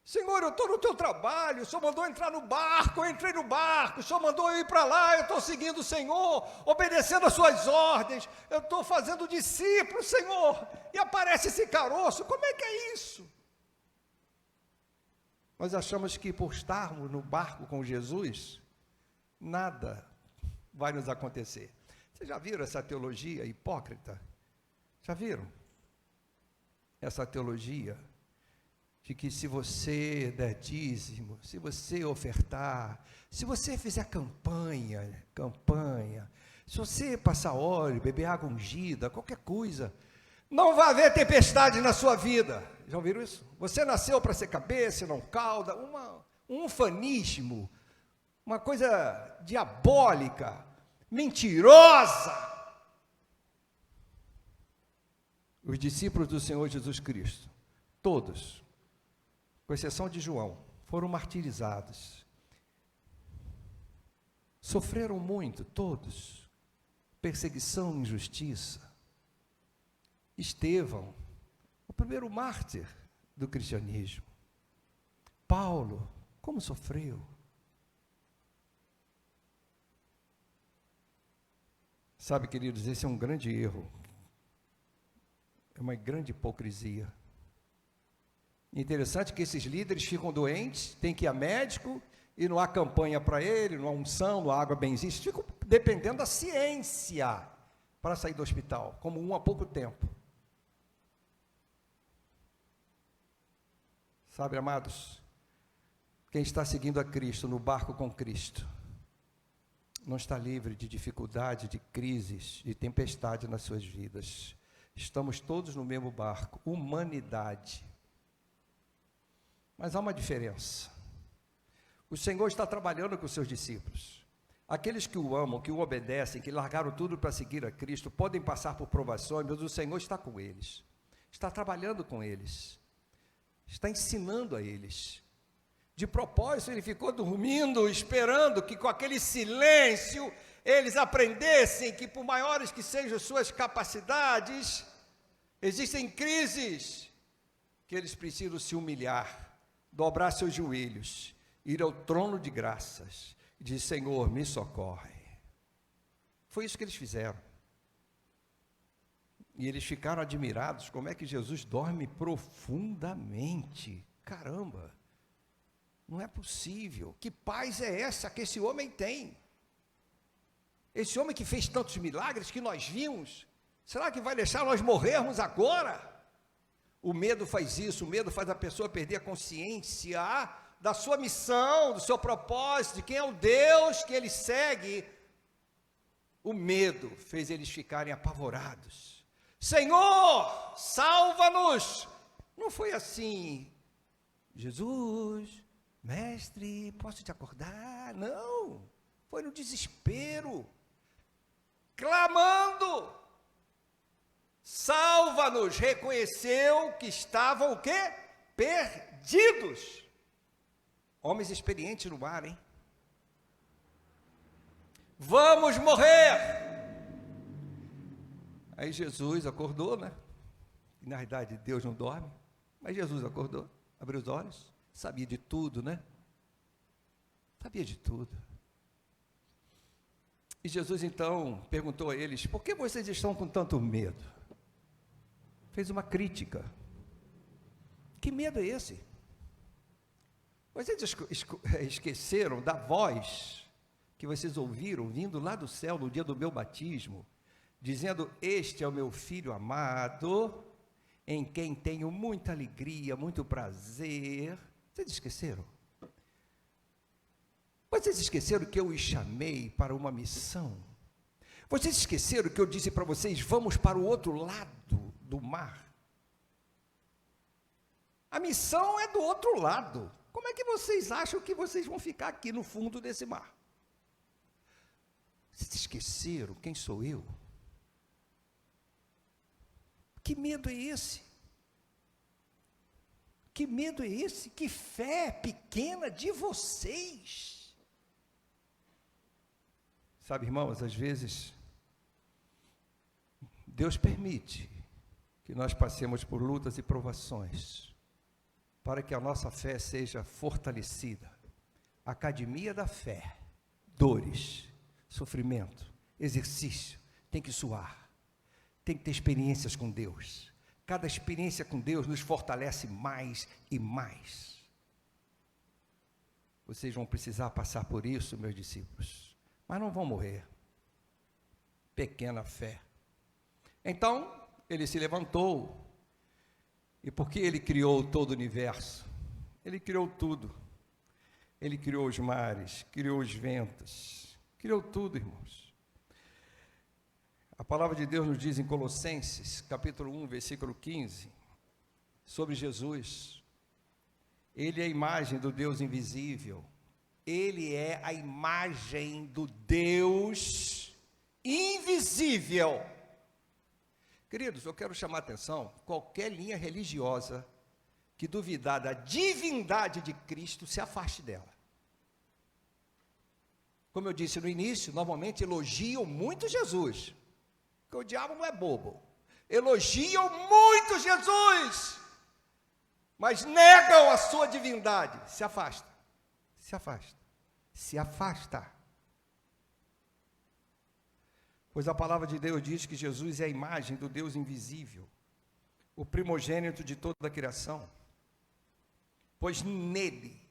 Senhor, eu estou no teu trabalho, o Senhor mandou entrar no barco, eu entrei no barco, o Senhor mandou eu ir para lá, eu estou seguindo o Senhor, obedecendo as suas ordens, eu estou fazendo discípulo, Senhor, e aparece esse caroço, como é que é isso? Nós achamos que por estarmos no barco com Jesus, nada vai nos acontecer. Vocês já viram essa teologia hipócrita? Já viram? Essa teologia de que se você der dízimo, se você ofertar, se você fizer campanha, se você passar óleo, beber água ungida, qualquer coisa, não vai haver tempestade na sua vida. Já ouviram isso? Você nasceu para ser cabeça e não cauda, um ufanismo, uma coisa diabólica, mentirosa. Os discípulos do Senhor Jesus Cristo, todos, com exceção de João, foram martirizados. Sofreram muito, todos, perseguição e injustiça. Estevão, o primeiro mártir do cristianismo. Paulo, como sofreu. Sabe, queridos, esse é um grande erro. É uma grande hipocrisia. Interessante que esses líderes ficam doentes, tem que ir a médico, e não há campanha para ele, não há unção, não há água benzina, ficam dependendo da ciência para sair do hospital, como há pouco tempo. Sabe, amados, quem está seguindo a Cristo, no barco com Cristo, não está livre de dificuldade, de crises, de tempestade nas suas vidas. Estamos todos no mesmo barco, humanidade. Mas há uma diferença. O Senhor está trabalhando com os seus discípulos. Aqueles que o amam, que o obedecem, que largaram tudo para seguir a Cristo, podem passar por provações, mas o Senhor está com eles. Está trabalhando com eles. Está ensinando a eles. De propósito, ele ficou dormindo, esperando que com aquele silêncio eles aprendessem que, por maiores que sejam suas capacidades, existem crises que eles precisam se humilhar, dobrar seus joelhos, ir ao trono de graças e dizer: Senhor, me socorre. Foi isso que eles fizeram. E eles ficaram admirados, como é que Jesus dorme profundamente. Caramba, não é possível. Que paz é essa que esse homem tem? Esse homem que fez tantos milagres que nós vimos, será que vai deixar nós morrermos agora? O medo faz isso, o medo faz a pessoa perder a consciência da sua missão, do seu propósito, de quem é o Deus que ele segue. O medo fez eles ficarem apavorados. Senhor, salva-nos! Não foi assim: Jesus, mestre, posso te acordar? Não, foi no desespero, clamando: salva-nos! Reconheceu que estavam o quê? Perdidos. Homens experientes no mar, hein? Vamos morrer! Aí Jesus acordou, né? E, na verdade, Deus não dorme, mas Jesus acordou, abriu os olhos, sabia de tudo, né? Sabia de tudo. E Jesus então perguntou a eles: por que vocês estão com tanto medo? Fez uma crítica. Que medo é esse? Vocês esqueceram da voz que vocês ouviram vindo lá do céu no dia do meu batismo, dizendo: este é o meu filho amado, em quem tenho muita alegria, muito prazer. Vocês esqueceram? Vocês esqueceram que eu os chamei para uma missão? Vocês esqueceram que eu disse para vocês: vamos para o outro lado do mar? A missão é do outro lado. Como é que vocês acham que vocês vão ficar aqui no fundo desse mar? Vocês esqueceram quem sou eu? Que medo é esse? Que medo é esse? Que fé pequena de vocês? Sabe, irmãos, às vezes, Deus permite que nós passemos por lutas e provações, para que a nossa fé seja fortalecida. Academia da fé, dores, sofrimento, exercício, tem que suar, tem que ter experiências com Deus. Cada experiência com Deus nos fortalece mais e mais. Vocês vão precisar passar por isso, meus discípulos, mas não vão morrer. Pequena fé. Então, ele se levantou, e porque ele criou todo o universo, ele criou tudo. Ele criou os mares, criou os ventos, criou tudo, irmãos. A palavra de Deus nos diz em Colossenses, capítulo 1, versículo 15, sobre Jesus. Ele é a imagem do Deus invisível. Ele é a imagem do Deus invisível. Queridos, eu quero chamar a atenção, qualquer linha religiosa que duvidar da divindade de Cristo, se afaste dela. Como eu disse no início, normalmente elogiam muito Jesus, porque o diabo não é bobo. Elogiam muito Jesus, mas negam a sua divindade. Se afasta, se afasta, se afasta. Pois a palavra de Deus diz que Jesus é a imagem do Deus invisível, o primogênito de toda a criação. Pois nele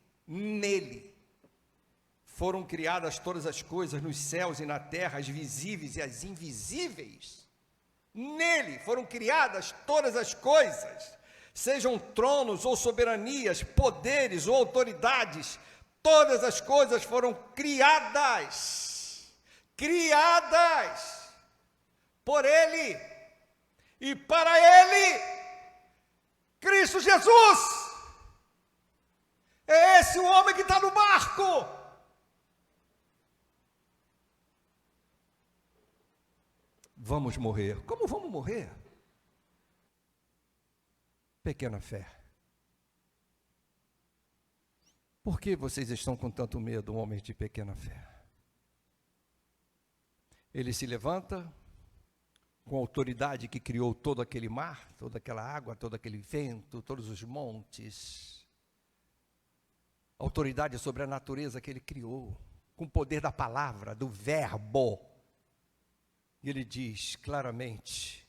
foram criadas todas as coisas nos céus e na terra, as visíveis e as invisíveis. Nele foram criadas todas as coisas, sejam tronos ou soberanias, poderes ou autoridades, todas as coisas foram criadas por ele e para ele. Cristo Jesus. É esse o homem que está no barco. Vamos morrer. Como vamos morrer? Pequena fé. Por que vocês estão com tanto medo, homens de pequena fé? Ele se levanta com a autoridade que criou todo aquele mar, toda aquela água, todo aquele vento, todos os montes. Autoridade sobre a natureza que ele criou, com o poder da palavra, do verbo. E ele diz claramente: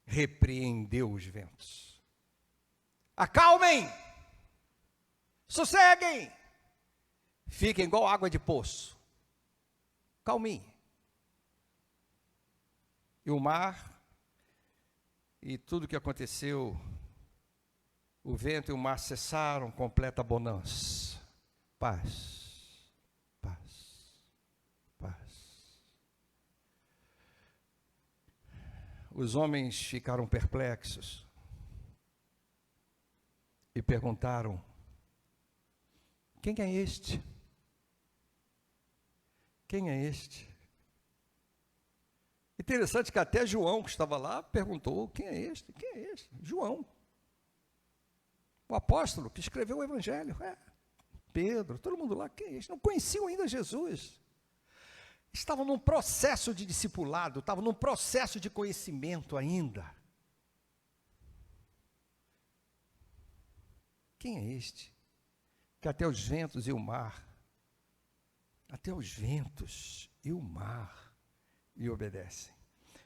repreendeu os ventos. Acalmem, sosseguem, fiquem igual água de poço. Calminho. E o mar, e tudo que aconteceu, o vento e o mar cessaram, completa bonança. Paz, paz, paz. Os homens ficaram perplexos e perguntaram: quem é este? Quem é este? Interessante que até João, que estava lá, perguntou: quem é este? Quem é este? João. O apóstolo que escreveu o evangelho. Pedro, todo mundo lá, quem é este? Não conheciam ainda Jesus. Estavam num processo de discipulado, estavam num processo de conhecimento ainda. Quem é este? Que até os ventos e o mar, lhe obedecem.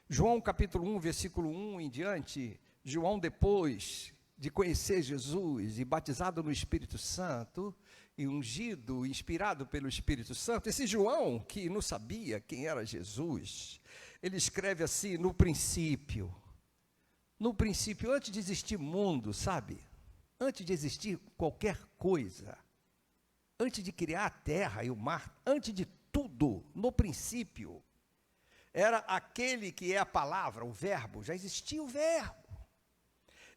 João capítulo 1, versículo 1 em diante, João, depois de conhecer Jesus e batizado no Espírito Santo, e ungido, inspirado pelo Espírito Santo, esse João, que não sabia quem era Jesus, ele escreve assim: no princípio, antes de existir mundo, sabe? Antes de existir qualquer coisa, antes de criar a terra e o mar, antes de tudo, no princípio, era aquele que é a palavra, o verbo, já existia o verbo.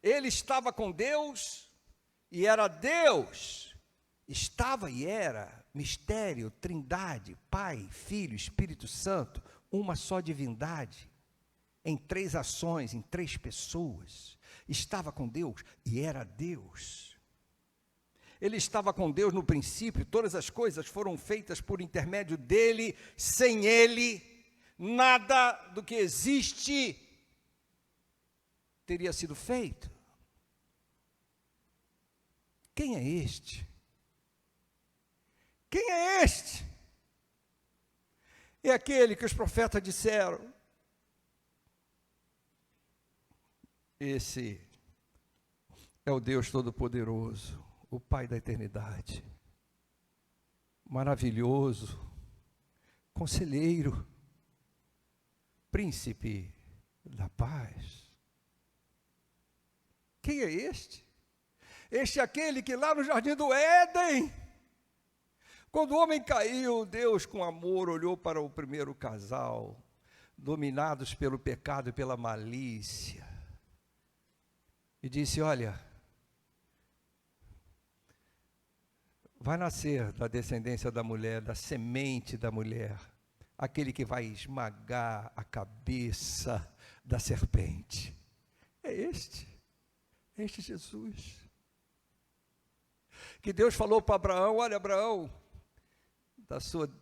Ele estava com Deus e era Deus. Estava e era mistério, trindade, Pai, Filho, Espírito Santo, uma só divindade. em 3 ações, em 3 pessoas. Estava com Deus e era Deus. Ele estava com Deus no princípio, todas as coisas foram feitas por intermédio dele, sem ele, nada do que existe teria sido feito. Quem é este? Quem é este? É aquele que os profetas disseram: esse é o Deus Todo-Poderoso, o Pai da eternidade, maravilhoso, conselheiro, príncipe da paz. Quem é este? Este é aquele que lá no jardim do Éden, quando o homem caiu, Deus com amor olhou para o primeiro casal, dominados pelo pecado e pela malícia, e disse: olha, vai nascer da descendência da mulher, da semente da mulher, aquele que vai esmagar a cabeça da serpente. É este Jesus. Que Deus falou para Abraão: olha, Abraão,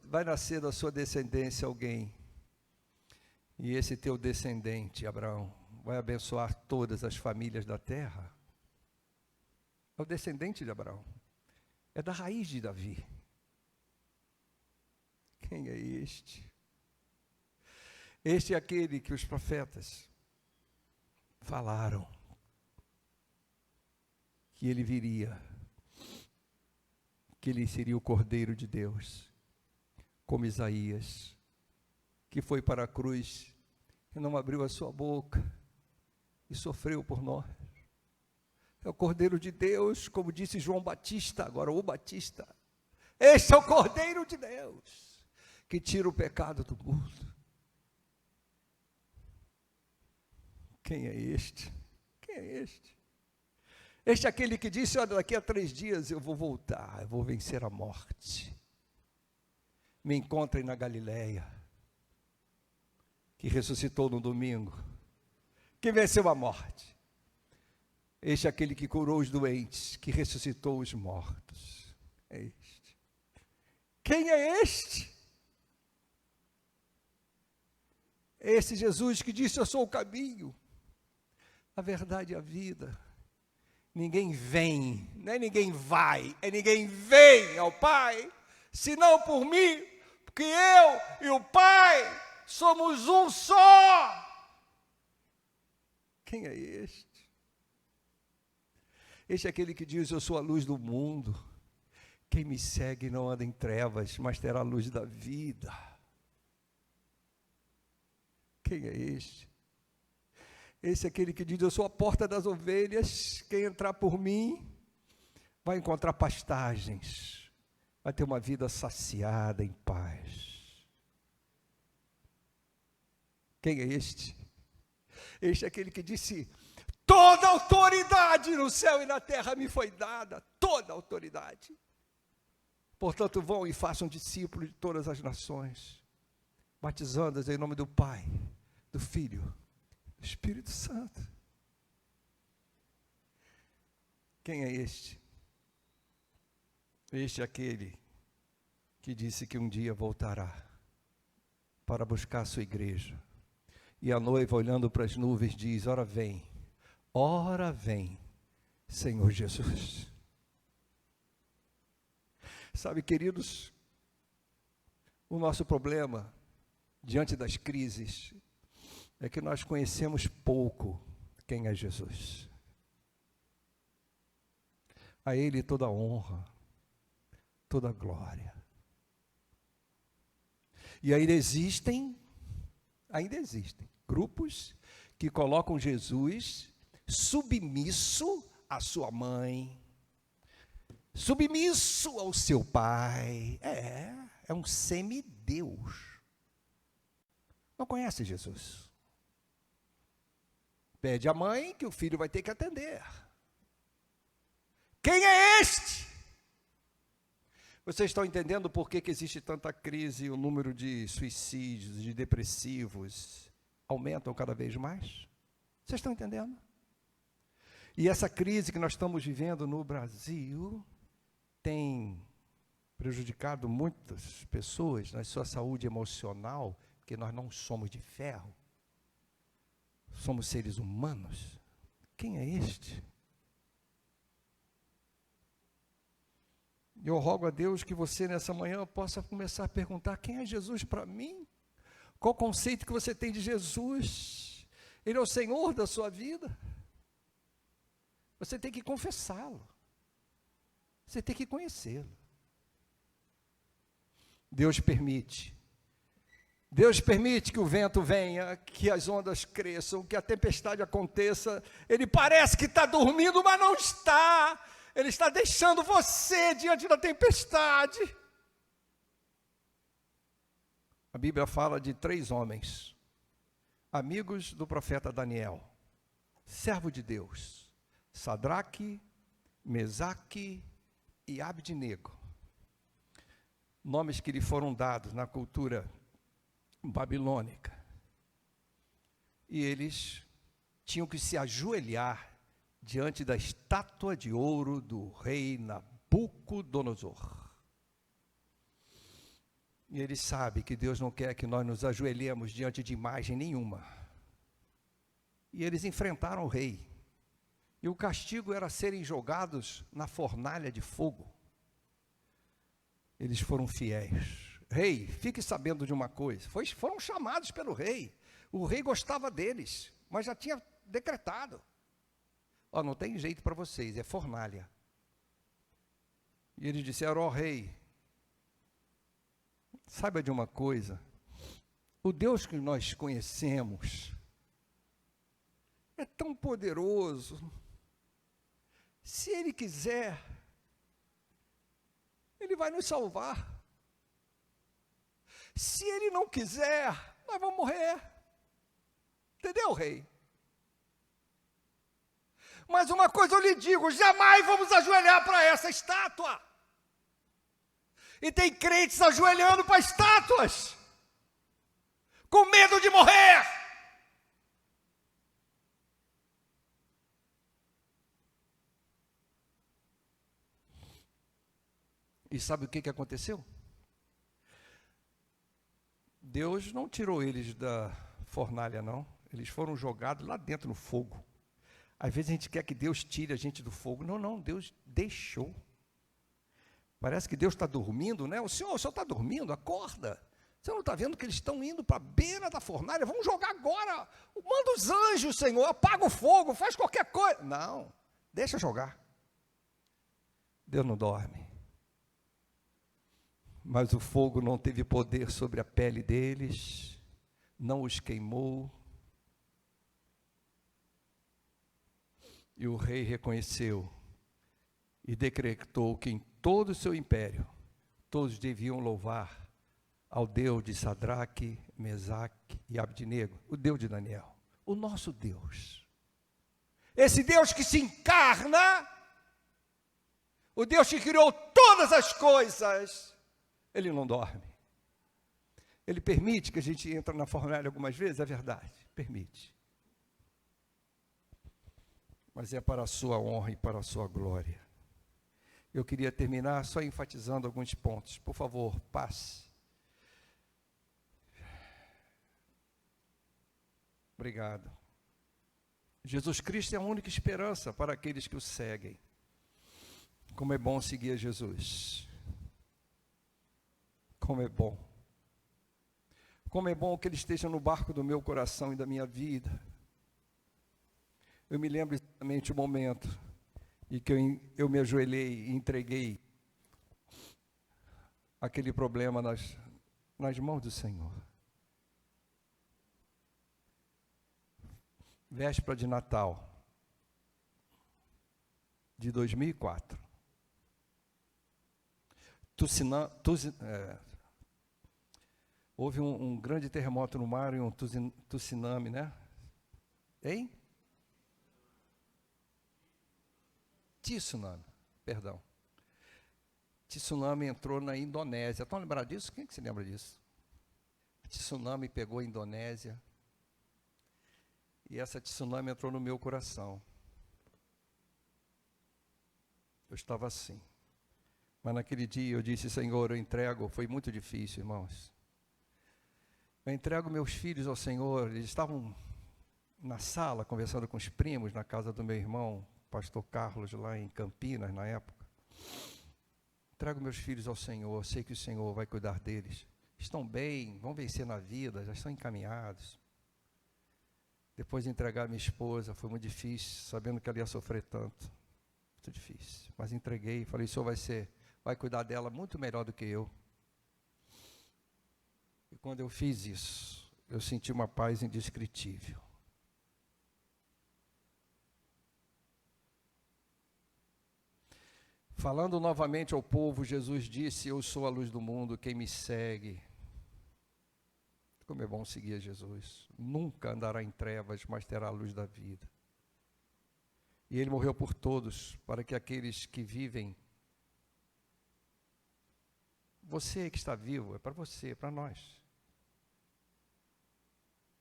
vai nascer da sua descendência alguém, e esse teu descendente, Abraão, vai abençoar todas as famílias da terra. É o descendente de Abraão, é da raiz de Davi. Quem é este? Este é aquele que os profetas falaram que ele viria, que ele seria o Cordeiro de Deus, como Isaías, que foi para a cruz e não abriu a sua boca e sofreu por nós. É o Cordeiro de Deus, como disse João Batista, agora o Batista. Este é o Cordeiro de Deus, que tira o pecado do mundo. Quem é este? Quem é este? Este é aquele que disse: olha, daqui a 3 dias eu vou voltar, eu vou vencer a morte. Me encontrem na Galileia, que ressuscitou no domingo, que venceu a morte. Este é aquele que curou os doentes, que ressuscitou os mortos. É este. Quem é este? É esse Jesus que disse: eu sou o caminho, a verdade e a vida. Ninguém vem, não é ninguém vai, é ninguém vem ao Pai, senão por mim, porque eu e o Pai somos um só. Quem é este? Este é aquele que diz: eu sou a luz do mundo, quem me segue não anda em trevas, mas terá a luz da vida. Quem é este? Esse é aquele que diz: eu sou a porta das ovelhas, quem entrar por mim vai encontrar pastagens, vai ter uma vida saciada em paz. Quem é este? Este é aquele que disse: toda autoridade no céu e na terra me foi dada, toda autoridade. Portanto, vão e façam discípulos de todas as nações, batizando-os em nome do Pai, do Filho, do Espírito Santo. Quem é este? Este é aquele que disse que um dia voltará para buscar a sua igreja. E a noiva, olhando para as nuvens, diz: ora vem, Senhor Jesus. Sabe, queridos, o nosso problema diante das crises é que nós conhecemos pouco quem é Jesus. A Ele toda a honra, toda a glória. E ainda existem grupos que colocam Jesus submisso à sua mãe, submisso ao seu pai. É um semideus. Não conhece Jesus. Pede à mãe que o filho vai ter que atender. Quem é este? Vocês estão entendendo por que existe tanta crise, o número de suicídios, de depressivos, aumentam cada vez mais. Vocês estão entendendo? E essa crise que nós estamos vivendo no Brasil tem prejudicado muitas pessoas na sua saúde emocional, porque nós não somos de ferro, somos seres humanos. Quem é este? Eu rogo a Deus que você nessa manhã possa começar a perguntar: quem é Jesus para mim? Qual o conceito que você tem de Jesus? Ele é o Senhor da sua vida. Você tem que confessá-lo. Você tem que conhecê-lo. Deus permite que o vento venha, que as ondas cresçam, que a tempestade aconteça. Ele parece que está dormindo, mas não está. Ele está deixando você diante da tempestade. A Bíblia fala de 3 homens, amigos do profeta Daniel, servo de Deus: Sadraque, Mesaque e Abdenego. Nomes que lhe foram dados na cultura babilônica. E eles tinham que se ajoelhar diante da estátua de ouro do rei Nabucodonosor. E ele sabe que Deus não quer que nós nos ajoelhemos diante de imagem nenhuma. E eles enfrentaram o rei. E o castigo era serem jogados na fornalha de fogo. Eles foram fiéis. Rei, fique sabendo de uma coisa. Foram chamados pelo rei. O rei gostava deles, mas já tinha decretado: ó, não tem jeito para vocês, é fornalha. E eles disseram: ó rei, saiba de uma coisa, o Deus que nós conhecemos é tão poderoso. Se Ele quiser, Ele vai nos salvar. Se Ele não quiser, nós vamos morrer. Entendeu, rei? Mas uma coisa eu lhe digo: jamais vamos ajoelhar para essa estátua. E tem crentes ajoelhando para estátuas, com medo de morrer. E sabe o que aconteceu? Deus não tirou eles da fornalha, não. Eles foram jogados lá dentro no fogo. Às vezes a gente quer que Deus tire a gente do fogo. Não, não, Deus deixou. Parece que Deus está dormindo, né? O senhor está dormindo, acorda. Você não está vendo que eles estão indo para a beira da fornalha? Vamos jogar agora. Manda os anjos, Senhor, apaga o fogo, faz qualquer coisa. Não, deixa jogar. Deus não dorme. Mas o fogo não teve poder sobre a pele deles, não os queimou. E o rei reconheceu e decretou que em todo o seu império, todos deviam louvar ao Deus de Sadraque, Mesaque e Abdenego, o Deus de Daniel, o nosso Deus. Esse Deus que se encarna, o Deus que criou todas as coisas. Ele não dorme. Ele permite que a gente entre na fornalha algumas vezes, é verdade, permite. Mas é para a sua honra e para a sua glória. Eu queria terminar só enfatizando alguns pontos. Por favor, passe. Obrigado. Jesus Cristo é a única esperança para aqueles que o seguem. Como é bom seguir a Jesus. Como é bom. Como é bom que Ele esteja no barco do meu coração e da minha vida. Eu me lembro exatamente o momento em que eu me ajoelhei e entreguei aquele problema nas mãos do Senhor. Véspera de Natal de 2004. Houve um grande terremoto no mar e um tsunami, né? Hein? Tsunami, perdão. Tsunami entrou na Indonésia. Estão lembrados disso? Quem que se lembra disso? Tsunami pegou a Indonésia. E essa tsunami entrou no meu coração. Eu estava assim. Mas naquele dia eu disse, Senhor, eu entrego. Foi muito difícil, irmãos. Eu entrego meus filhos ao Senhor. Eles estavam na sala, conversando com os primos, na casa do meu irmão, pastor Carlos, lá em Campinas, na época. Entrego meus filhos ao Senhor. Sei que o Senhor vai cuidar deles. Estão bem, vão vencer na vida, já estão encaminhados. Depois de entregar minha esposa, foi muito difícil, sabendo que ela ia sofrer tanto. Muito difícil. Mas entreguei, falei, o Senhor vai cuidar dela muito melhor do que eu. E quando eu fiz isso, eu senti uma paz indescritível. Falando novamente ao povo, Jesus disse, eu sou a luz do mundo, quem me segue. Como é bom seguir a Jesus. Nunca andará em trevas, mas terá a luz da vida. E Ele morreu por todos, para que aqueles que vivem... Você que está vivo, é para você, é para nós.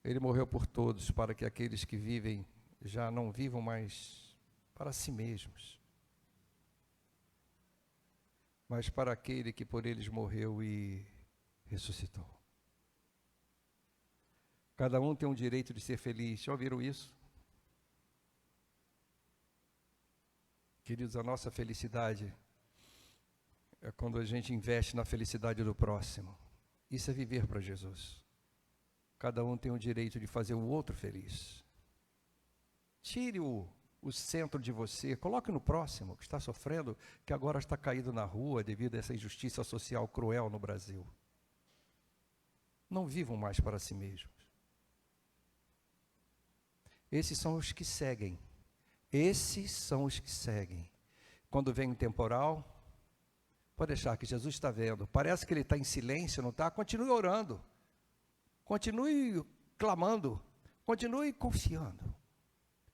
Ele morreu por todos, para que aqueles que vivem já não vivam mais para si mesmos, mas para aquele que por eles morreu e ressuscitou. Cada um tem um direito de ser feliz. Já ouviram isso? Queridos, a nossa felicidade é quando a gente investe na felicidade do próximo. Isso é viver para Jesus. Cada um tem o direito de fazer o outro feliz. Tire o centro de você, coloque no próximo que está sofrendo, que agora está caído na rua devido a essa injustiça social cruel no Brasil. Não vivam mais para si mesmos. Esses são os que seguem. Esses são os que seguem. Quando vem um temporal, pode deixar que Jesus está vendo. Parece que ele está em silêncio, não está? Continue orando. Continue clamando. Continue confiando.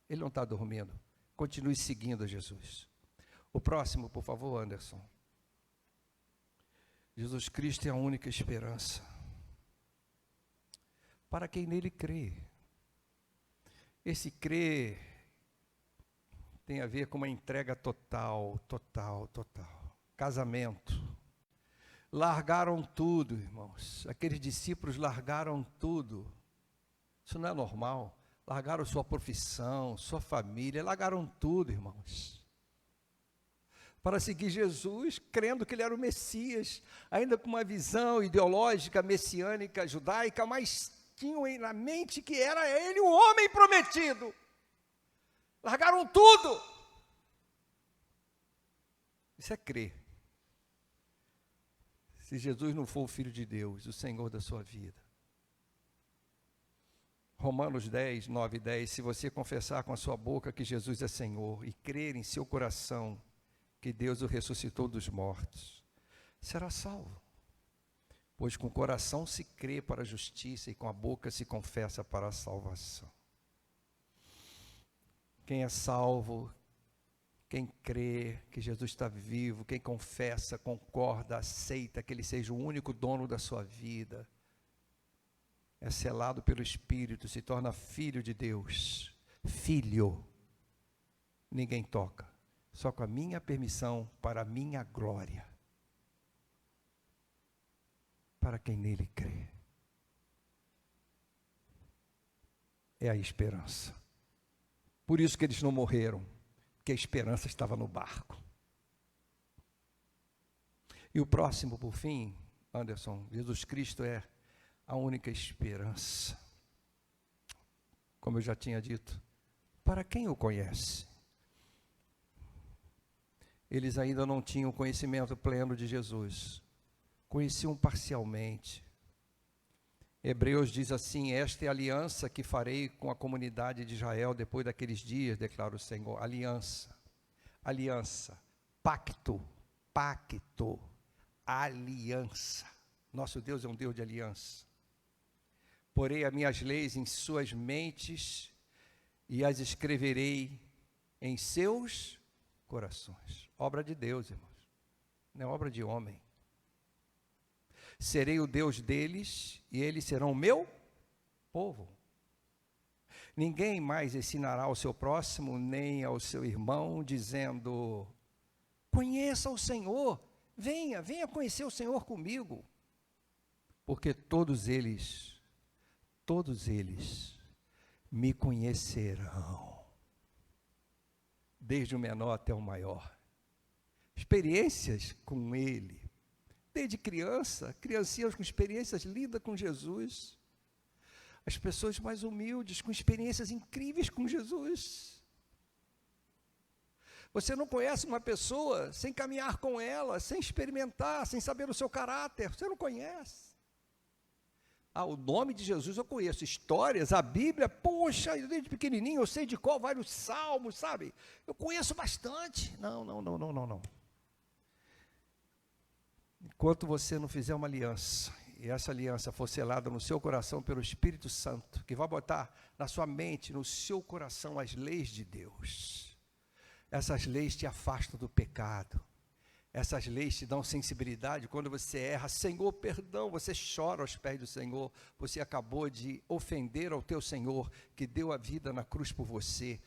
Ele não está dormindo. Continue seguindo Jesus. O próximo, por favor, Anderson. Jesus Cristo é a única esperança para quem nele crê. Esse crer tem a ver com uma entrega total. Casamento. Largaram tudo, irmãos. Aqueles discípulos largaram tudo. Isso não é normal. Largaram sua profissão, sua família, largaram tudo, irmãos. Para seguir Jesus, crendo que ele era o Messias, ainda com uma visão ideológica, messiânica, judaica, mas tinham na mente que era ele o homem prometido. Largaram tudo. Isso é crer. Se Jesus não for o Filho de Deus, o Senhor da sua vida. Romanos 10, 9 e 10, se você confessar com a sua boca que Jesus é Senhor e crer em seu coração que Deus o ressuscitou dos mortos, será salvo. Pois com o coração se crê para a justiça e com a boca se confessa para a salvação. Quem é salvo, quem crê que Jesus está vivo, quem confessa, concorda, aceita que Ele seja o único dono da sua vida, é selado pelo Espírito, se torna filho de Deus. Filho. Ninguém toca. Só com a minha permissão, para a minha glória. Para quem nele crê. É a esperança. Por isso que eles não morreram, porque a esperança estava no barco. E o próximo, por fim, Anderson, Jesus Cristo é a única esperança. Como eu já tinha dito, para quem o conhece? Eles ainda não tinham conhecimento pleno de Jesus. Conheciam parcialmente. Hebreus diz assim, esta é a aliança que farei com a comunidade de Israel depois daqueles dias, declara o Senhor. Aliança, aliança, pacto, aliança. Nosso Deus é um Deus de aliança. Porei as minhas leis em suas mentes e as escreverei em seus corações. Obra de Deus, irmãos. Não é obra de homem. Serei o Deus deles e eles serão o meu povo. Ninguém mais ensinará ao seu próximo, nem ao seu irmão, dizendo: conheça o Senhor, venha conhecer o Senhor comigo. Porque todos eles me conhecerão, desde o menor até o maior. Experiências com Ele, desde criancinhas com experiências lindas com Jesus. As pessoas mais humildes, com experiências incríveis com Jesus. Você não conhece uma pessoa sem caminhar com ela, sem experimentar, sem saber o seu caráter. Você não conhece. O nome de Jesus eu conheço. Histórias, a Bíblia, poxa, desde pequenininho eu sei de qual vários salmos, sabe? Eu conheço bastante. Não. Enquanto você não fizer uma aliança, e essa aliança for selada no seu coração pelo Espírito Santo, que vai botar na sua mente, no seu coração, as leis de Deus. Essas leis te afastam do pecado. Essas leis te dão sensibilidade quando você erra. Senhor, perdão, você chora aos pés do Senhor. Você acabou de ofender ao teu Senhor, que deu a vida na cruz por você.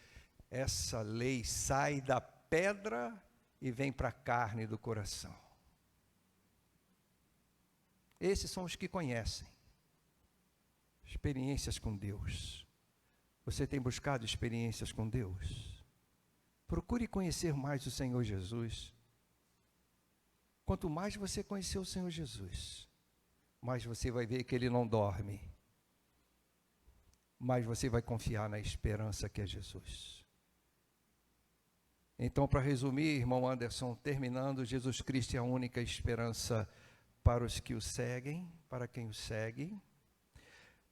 Essa lei sai da pedra e vem para a carne do coração. Esses são os que conhecem experiências com Deus. Você tem buscado experiências com Deus? Procure conhecer mais o Senhor Jesus. Quanto mais você conhecer o Senhor Jesus, mais você vai ver que Ele não dorme, mais você vai confiar na esperança que é Jesus. Então, para resumir, irmão Anderson, terminando, Jesus Cristo é a única esperança para os que o seguem, para quem o segue,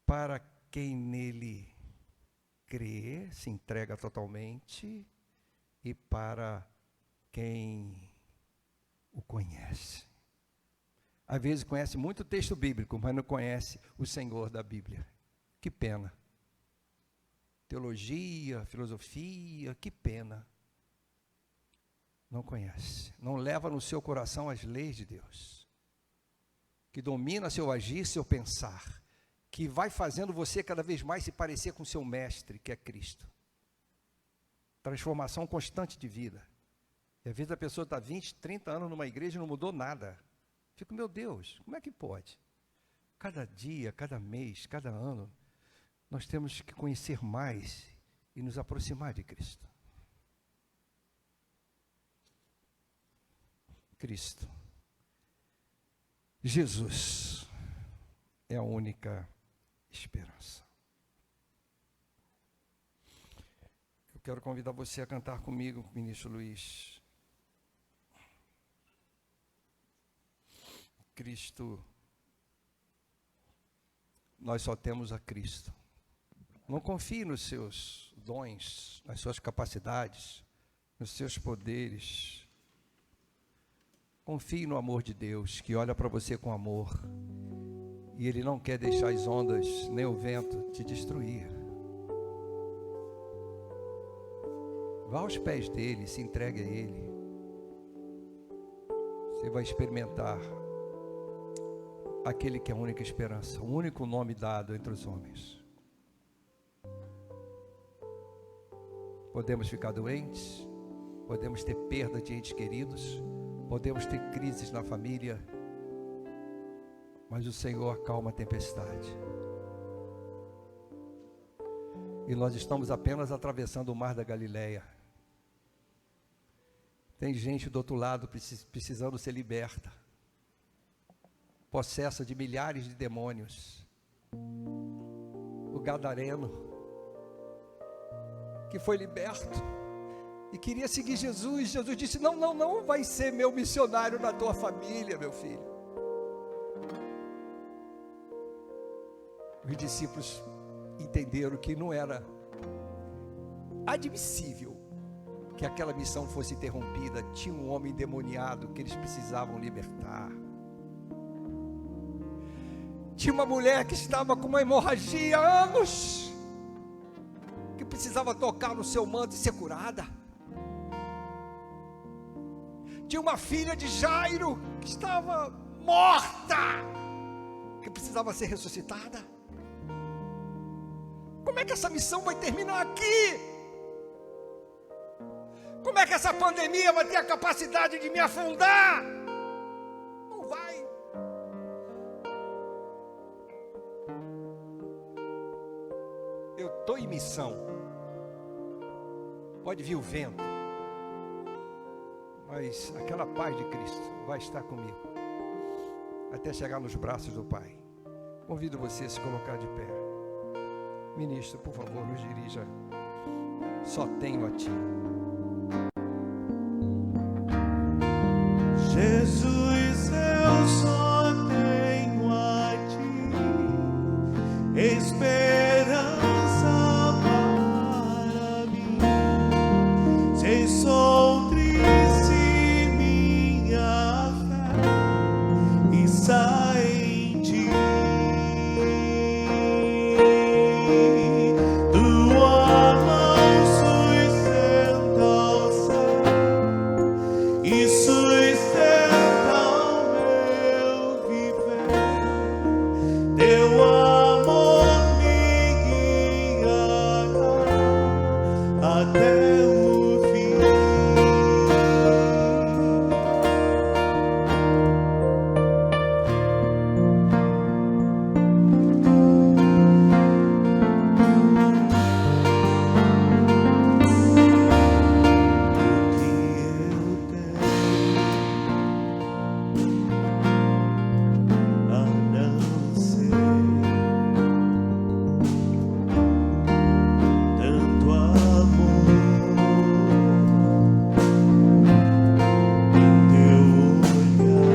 para quem nele crê, se entrega totalmente, e para quem o conhece. Às vezes conhece muito texto bíblico, mas não conhece o Senhor da Bíblia. Que pena. Teologia, filosofia, que pena. Não conhece. Não leva no seu coração as leis de Deus, que domina seu agir, seu pensar, que vai fazendo você cada vez mais se parecer com seu mestre, que é Cristo. Transformação constante de vida. E às vezes a pessoa está 20, 30 anos numa igreja e não mudou nada. Fico, meu Deus, como é que pode? Cada dia, cada mês, cada ano, nós temos que conhecer mais e nos aproximar de Cristo. Cristo. Jesus é a única esperança. Eu quero convidar você a cantar comigo, ministro Luiz. Cristo, nós só temos a Cristo. Não confie nos seus dons, nas suas capacidades, nos seus poderes. Confie no amor de Deus, que olha para você com amor. E Ele não quer deixar as ondas, nem o vento, te destruir. Vá aos pés dEle, se entregue a Ele. Você vai experimentar aquele que é a única esperança, o único nome dado entre os homens. Podemos ficar doentes, podemos ter perda de entes queridos, podemos ter crises na família, mas o Senhor acalma a tempestade. E nós estamos apenas atravessando o mar da Galileia. Tem gente do outro lado precisando ser liberta, possessa de milhares de demônios. O gadareno, que foi liberto e queria seguir Jesus. Jesus disse: não vai ser meu missionário na tua família, meu filho. Os discípulos entenderam que não era admissível que aquela missão fosse interrompida. Tinha um homem endemoniado que eles precisavam libertar. Tinha uma mulher que estava com uma hemorragia há anos, que precisava tocar no seu manto e ser curada. Tinha uma filha de Jairo que estava morta, que precisava ser ressuscitada. Como é que essa missão vai terminar aqui? Como é que essa pandemia vai ter a capacidade de me afundar? Não vai. Eu estou em missão. Pode vir o vento, mas aquela paz de Cristo vai estar comigo até chegar nos braços do Pai. Convido você a se colocar de pé. Ministro, por favor, nos dirija. Só tenho a Ti. Jesus, eu só tenho a Ti, esperança para mim. Se sou triste, minha fé está em Ti. Tua mão sustenta o céu e sustenta o meu viver. Teu amor me guiará até o fim. A não ser tanto amor em teu olhar,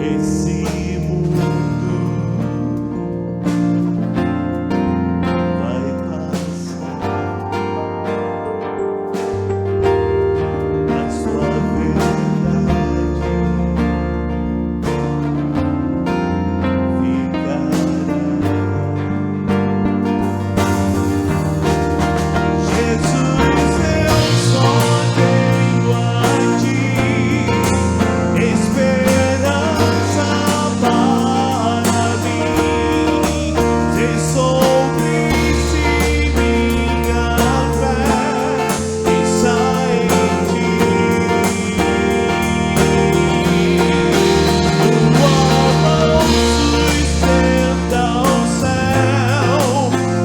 esse mundo vai passar, mas tua verdade ficará. Jesus, eu só tenho a Ti, esperança para mim. Se sou triste, minha fé está em Ti. Tua mão sustenta o céu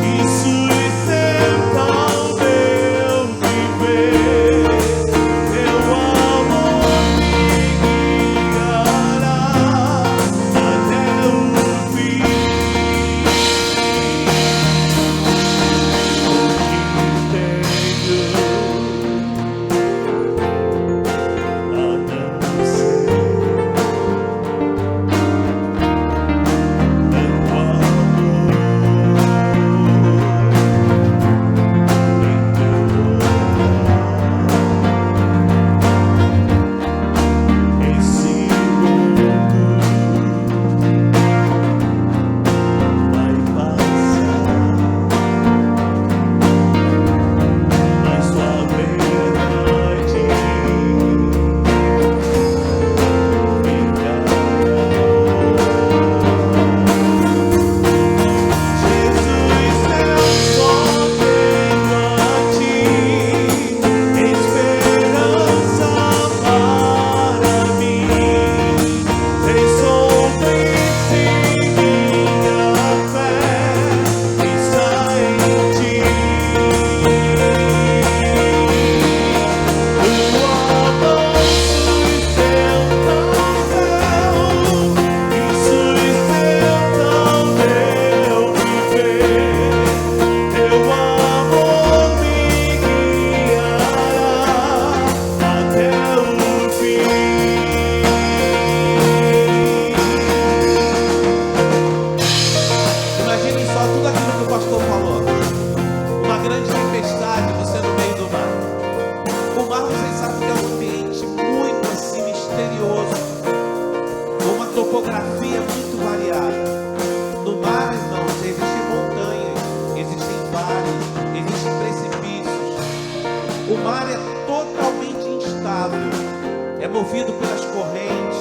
e sustenta o meu viver. Teu amor me guiará até o fim. O que tenho a não ser tanto amor em teu olhar, esse mundo vai passar, mas tua verdade ficará. Jesus, eu só tenho a Ti, esperança para mim. Se sou triste, minha fé está em Ti. Tua mão sustenta o céu e sustenta o meu viver. Teu amor me guiará até o fim. Imaginem só tudo aquilo que o pastor falou. Uma grande tempestade, você no meio do mar. O mar, vocês sabem que é um ambiente muito assim misterioso, com uma topografia muito variada. No mar, irmãos, existem montanhas, existem vales, existem precipícios. O mar é totalmente instável, é movido pelas correntes,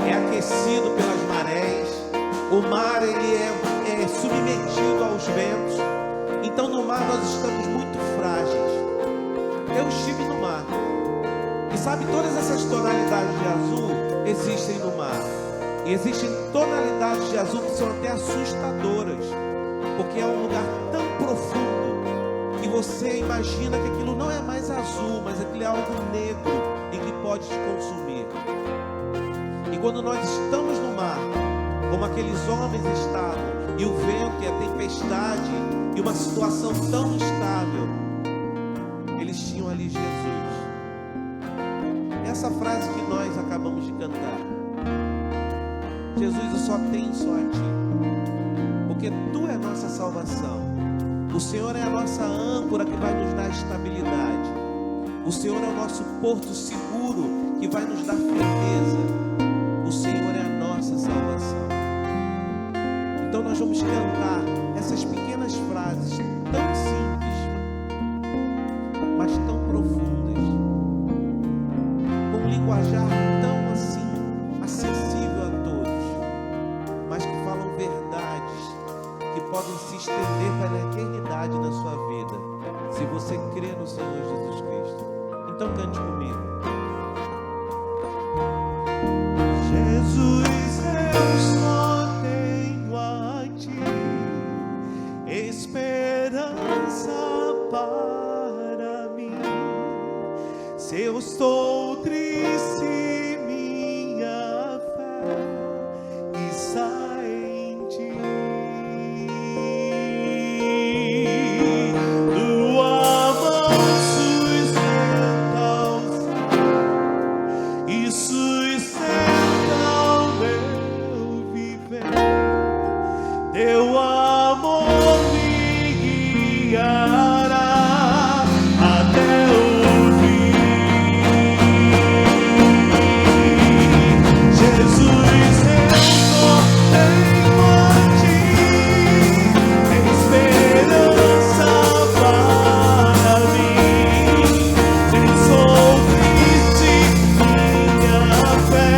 é aquecido pelas marés. O mar ele é submetido aos ventos. Então no mar nós estamos muito frágeis. Eu estive no mar. E sabe, todas essas tonalidades de azul existem no mar. E existem tonalidades de azul que são até assustadoras. Porque é um lugar tão profundo que você imagina que aquilo não é mais azul, mas aquilo é algo negro e que pode te consumir. E quando nós estamos no mar, como aqueles homens estavam, e o vento e a tempestade, e uma situação tão instável, eles tinham ali Jesus. Essa frase que nós acabamos de cantar: Jesus, eu só tenho só a Ti, porque Tu é a nossa salvação. O Senhor é a nossa âncora que vai nos dar estabilidade. O Senhor é o nosso porto seguro que vai nos dar firmeza. O Senhor é a nossa salvação. Então nós vamos cantar essas pequenas frases tão simples, mas tão profundas, com um linguajar tão assim, acessível a todos, mas que falam verdades que podem se estender para a eternidade na sua vida, se você crê no Senhor Jesus Cristo. Então cante comigo. Jesus, eu só tenho a Ti, esperança para mim. Se eu estou triste, minha fé está em Ti. Tua mão sustenta o céu e sustenta o meu viver. Teu amor me guiará até o fim. Jesus, eu só tenho a Ti, esperança para mim. Se sou triste, minha fé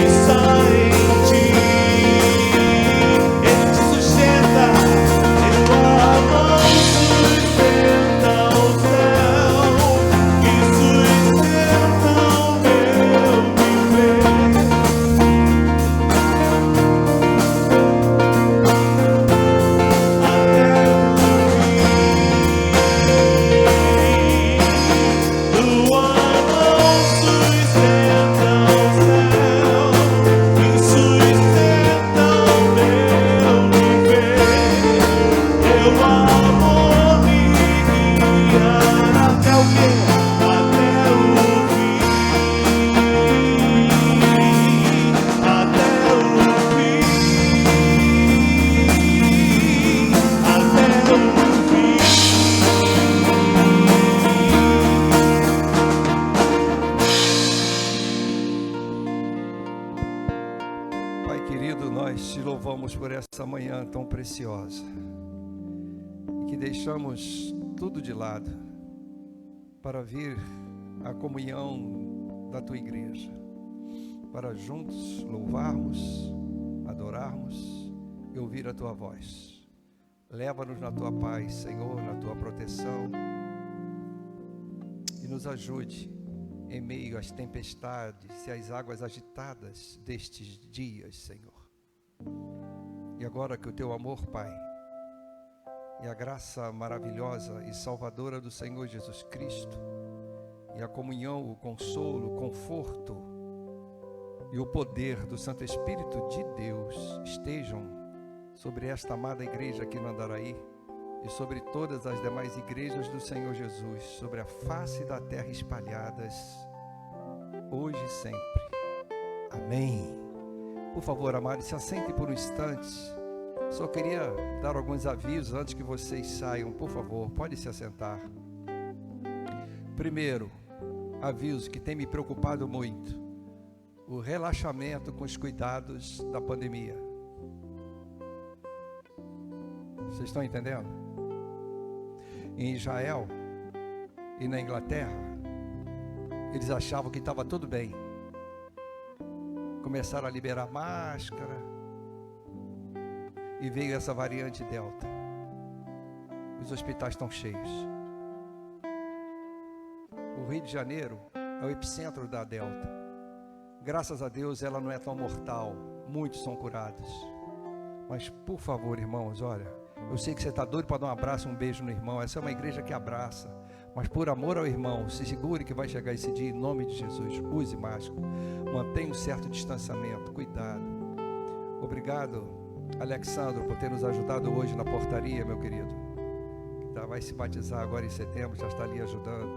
está em Ti. Ele te sustenta, Teu amor sustenta o céu e sustenta o meu viver. Até o fim. Tua mão sustenta o céu e sustenta o meu viver. Teu amor me guiará até o quê? Até o fim. Até o fim. Até o fim. Pai querido, nós te louvamos por essa manhã tão preciosa, e que deixamos tudo de lado para vir à comunhão da Tua igreja, para juntos louvarmos, adorarmos e ouvir a Tua voz. Leva-nos na Tua paz, Senhor, na Tua proteção, e nos ajude em meio às tempestades e às águas agitadas destes dias, Senhor. E agora que o Teu amor, Pai, e a graça maravilhosa e salvadora do Senhor Jesus Cristo, e a comunhão, o consolo, o conforto e o poder do Santo Espírito de Deus estejam sobre esta amada igreja aqui no Andaraí e sobre todas as demais igrejas do Senhor Jesus, sobre a face da terra espalhadas, hoje e sempre. Amém. Por favor, amados, se assentem por um instante. Só queria dar alguns avisos antes que vocês saiam. Por favor, pode se assentar. Primeiro, aviso que tem me preocupado muito: o relaxamento com os cuidados da pandemia. Vocês estão entendendo? Em Israel e na Inglaterra, eles achavam que estava tudo bem. Começaram a liberar máscara, e veio essa variante Delta. Os hospitais estão cheios. O Rio de Janeiro é o epicentro da Delta. Graças a Deus ela não é tão mortal. Muitos são curados. Mas por favor, irmãos, olha, eu sei que você está doido para dar um abraço, um beijo no irmão. Essa é uma igreja que abraça. Mas por amor ao irmão, se segure que vai chegar esse dia em nome de Jesus. Use máscara. Mantenha um certo distanciamento. Cuidado. Obrigado, Alexandro, por ter nos ajudado hoje na portaria, meu querido. Vai se batizar agora em setembro, já está ali ajudando.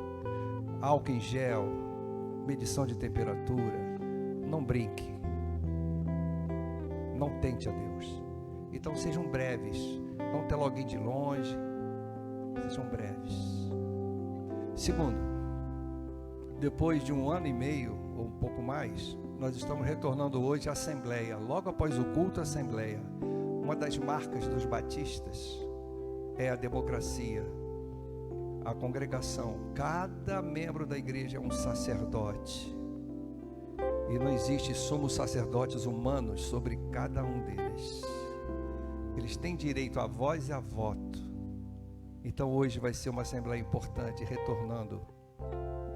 Álcool em gel, medição de temperatura. Não brinque. Não tente a Deus. Então sejam breves. Não teloguem de longe. Sejam breves. Segundo, depois de 1 ano e meio, ou um pouco mais, nós estamos retornando hoje à Assembleia. Logo após o culto, a Assembleia. Uma das marcas dos batistas é a democracia, a congregação. Cada membro da igreja é um sacerdote. E não existe somos sacerdotes humanos sobre cada um deles. Eles têm direito à voz e a voto. Então hoje vai ser uma assembleia importante, retornando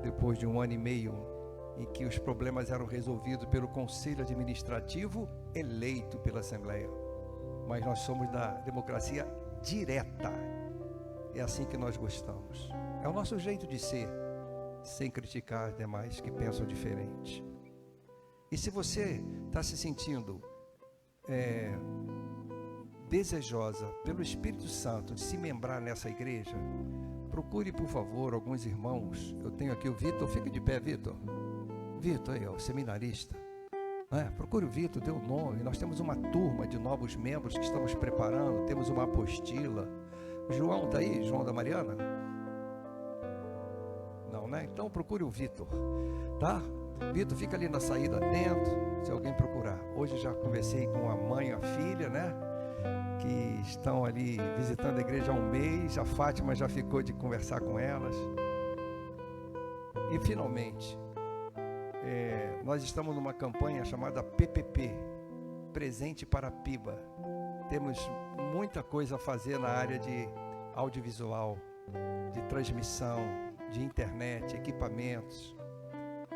depois de 1 ano e meio em que os problemas eram resolvidos pelo conselho administrativo eleito pela assembleia. Mas nós somos da democracia direta. É assim que nós gostamos. É o nosso jeito de ser, sem criticar os demais que pensam diferente. E se você está se sentindo desejosa pelo Espírito Santo de se membrar nessa igreja, procure, por favor, alguns irmãos. Eu tenho aqui o Vitor. Fica de pé, Vitor. Vitor aí, o seminarista. Procure o Vitor, dê o nome. Nós temos uma turma de novos membros que estamos preparando. Temos uma apostila. O João está aí? João da Mariana? Não, né? Então procure o Vitor, tá? Vitor, fica ali na saída atento, se alguém procurar. Hoje já conversei com a mãe e a filha, né? Que estão ali visitando a igreja há 1 mês. A Fátima já ficou de conversar com elas. E finalmente, nós estamos numa campanha chamada PPP, Presente para Piba. Temos muita coisa a fazer na área de audiovisual, de transmissão, de internet, equipamentos.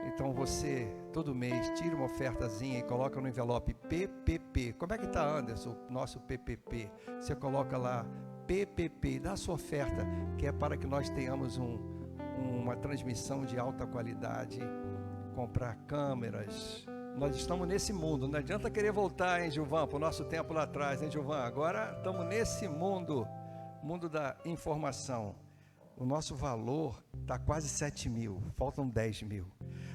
Então você, todo mês, tira uma ofertazinha e coloca no envelope PPP. Como é que está, Anderson, o nosso PPP? Você coloca lá PPP, dá a sua oferta, que é para que nós tenhamos uma transmissão de alta qualidade, comprar câmeras. Nós estamos nesse mundo, não adianta querer voltar, hein, Gilvan, para o nosso tempo lá atrás, hein, Gilvan? Agora estamos nesse mundo da informação. O nosso valor está quase 7 mil, faltam 10 mil.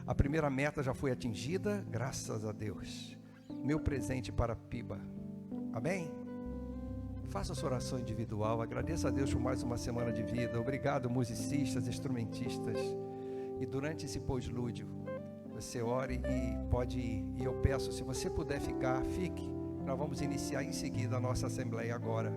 A primeira meta já foi atingida, graças a Deus. Meu presente para Piba. Amém? Faça a sua oração individual, agradeça a Deus por mais uma semana de vida. Obrigado, musicistas, instrumentistas. E durante esse pós-lúdio, você ore e pode ir. E eu peço, se você puder ficar, fique. Nós vamos iniciar em seguida a nossa assembleia agora.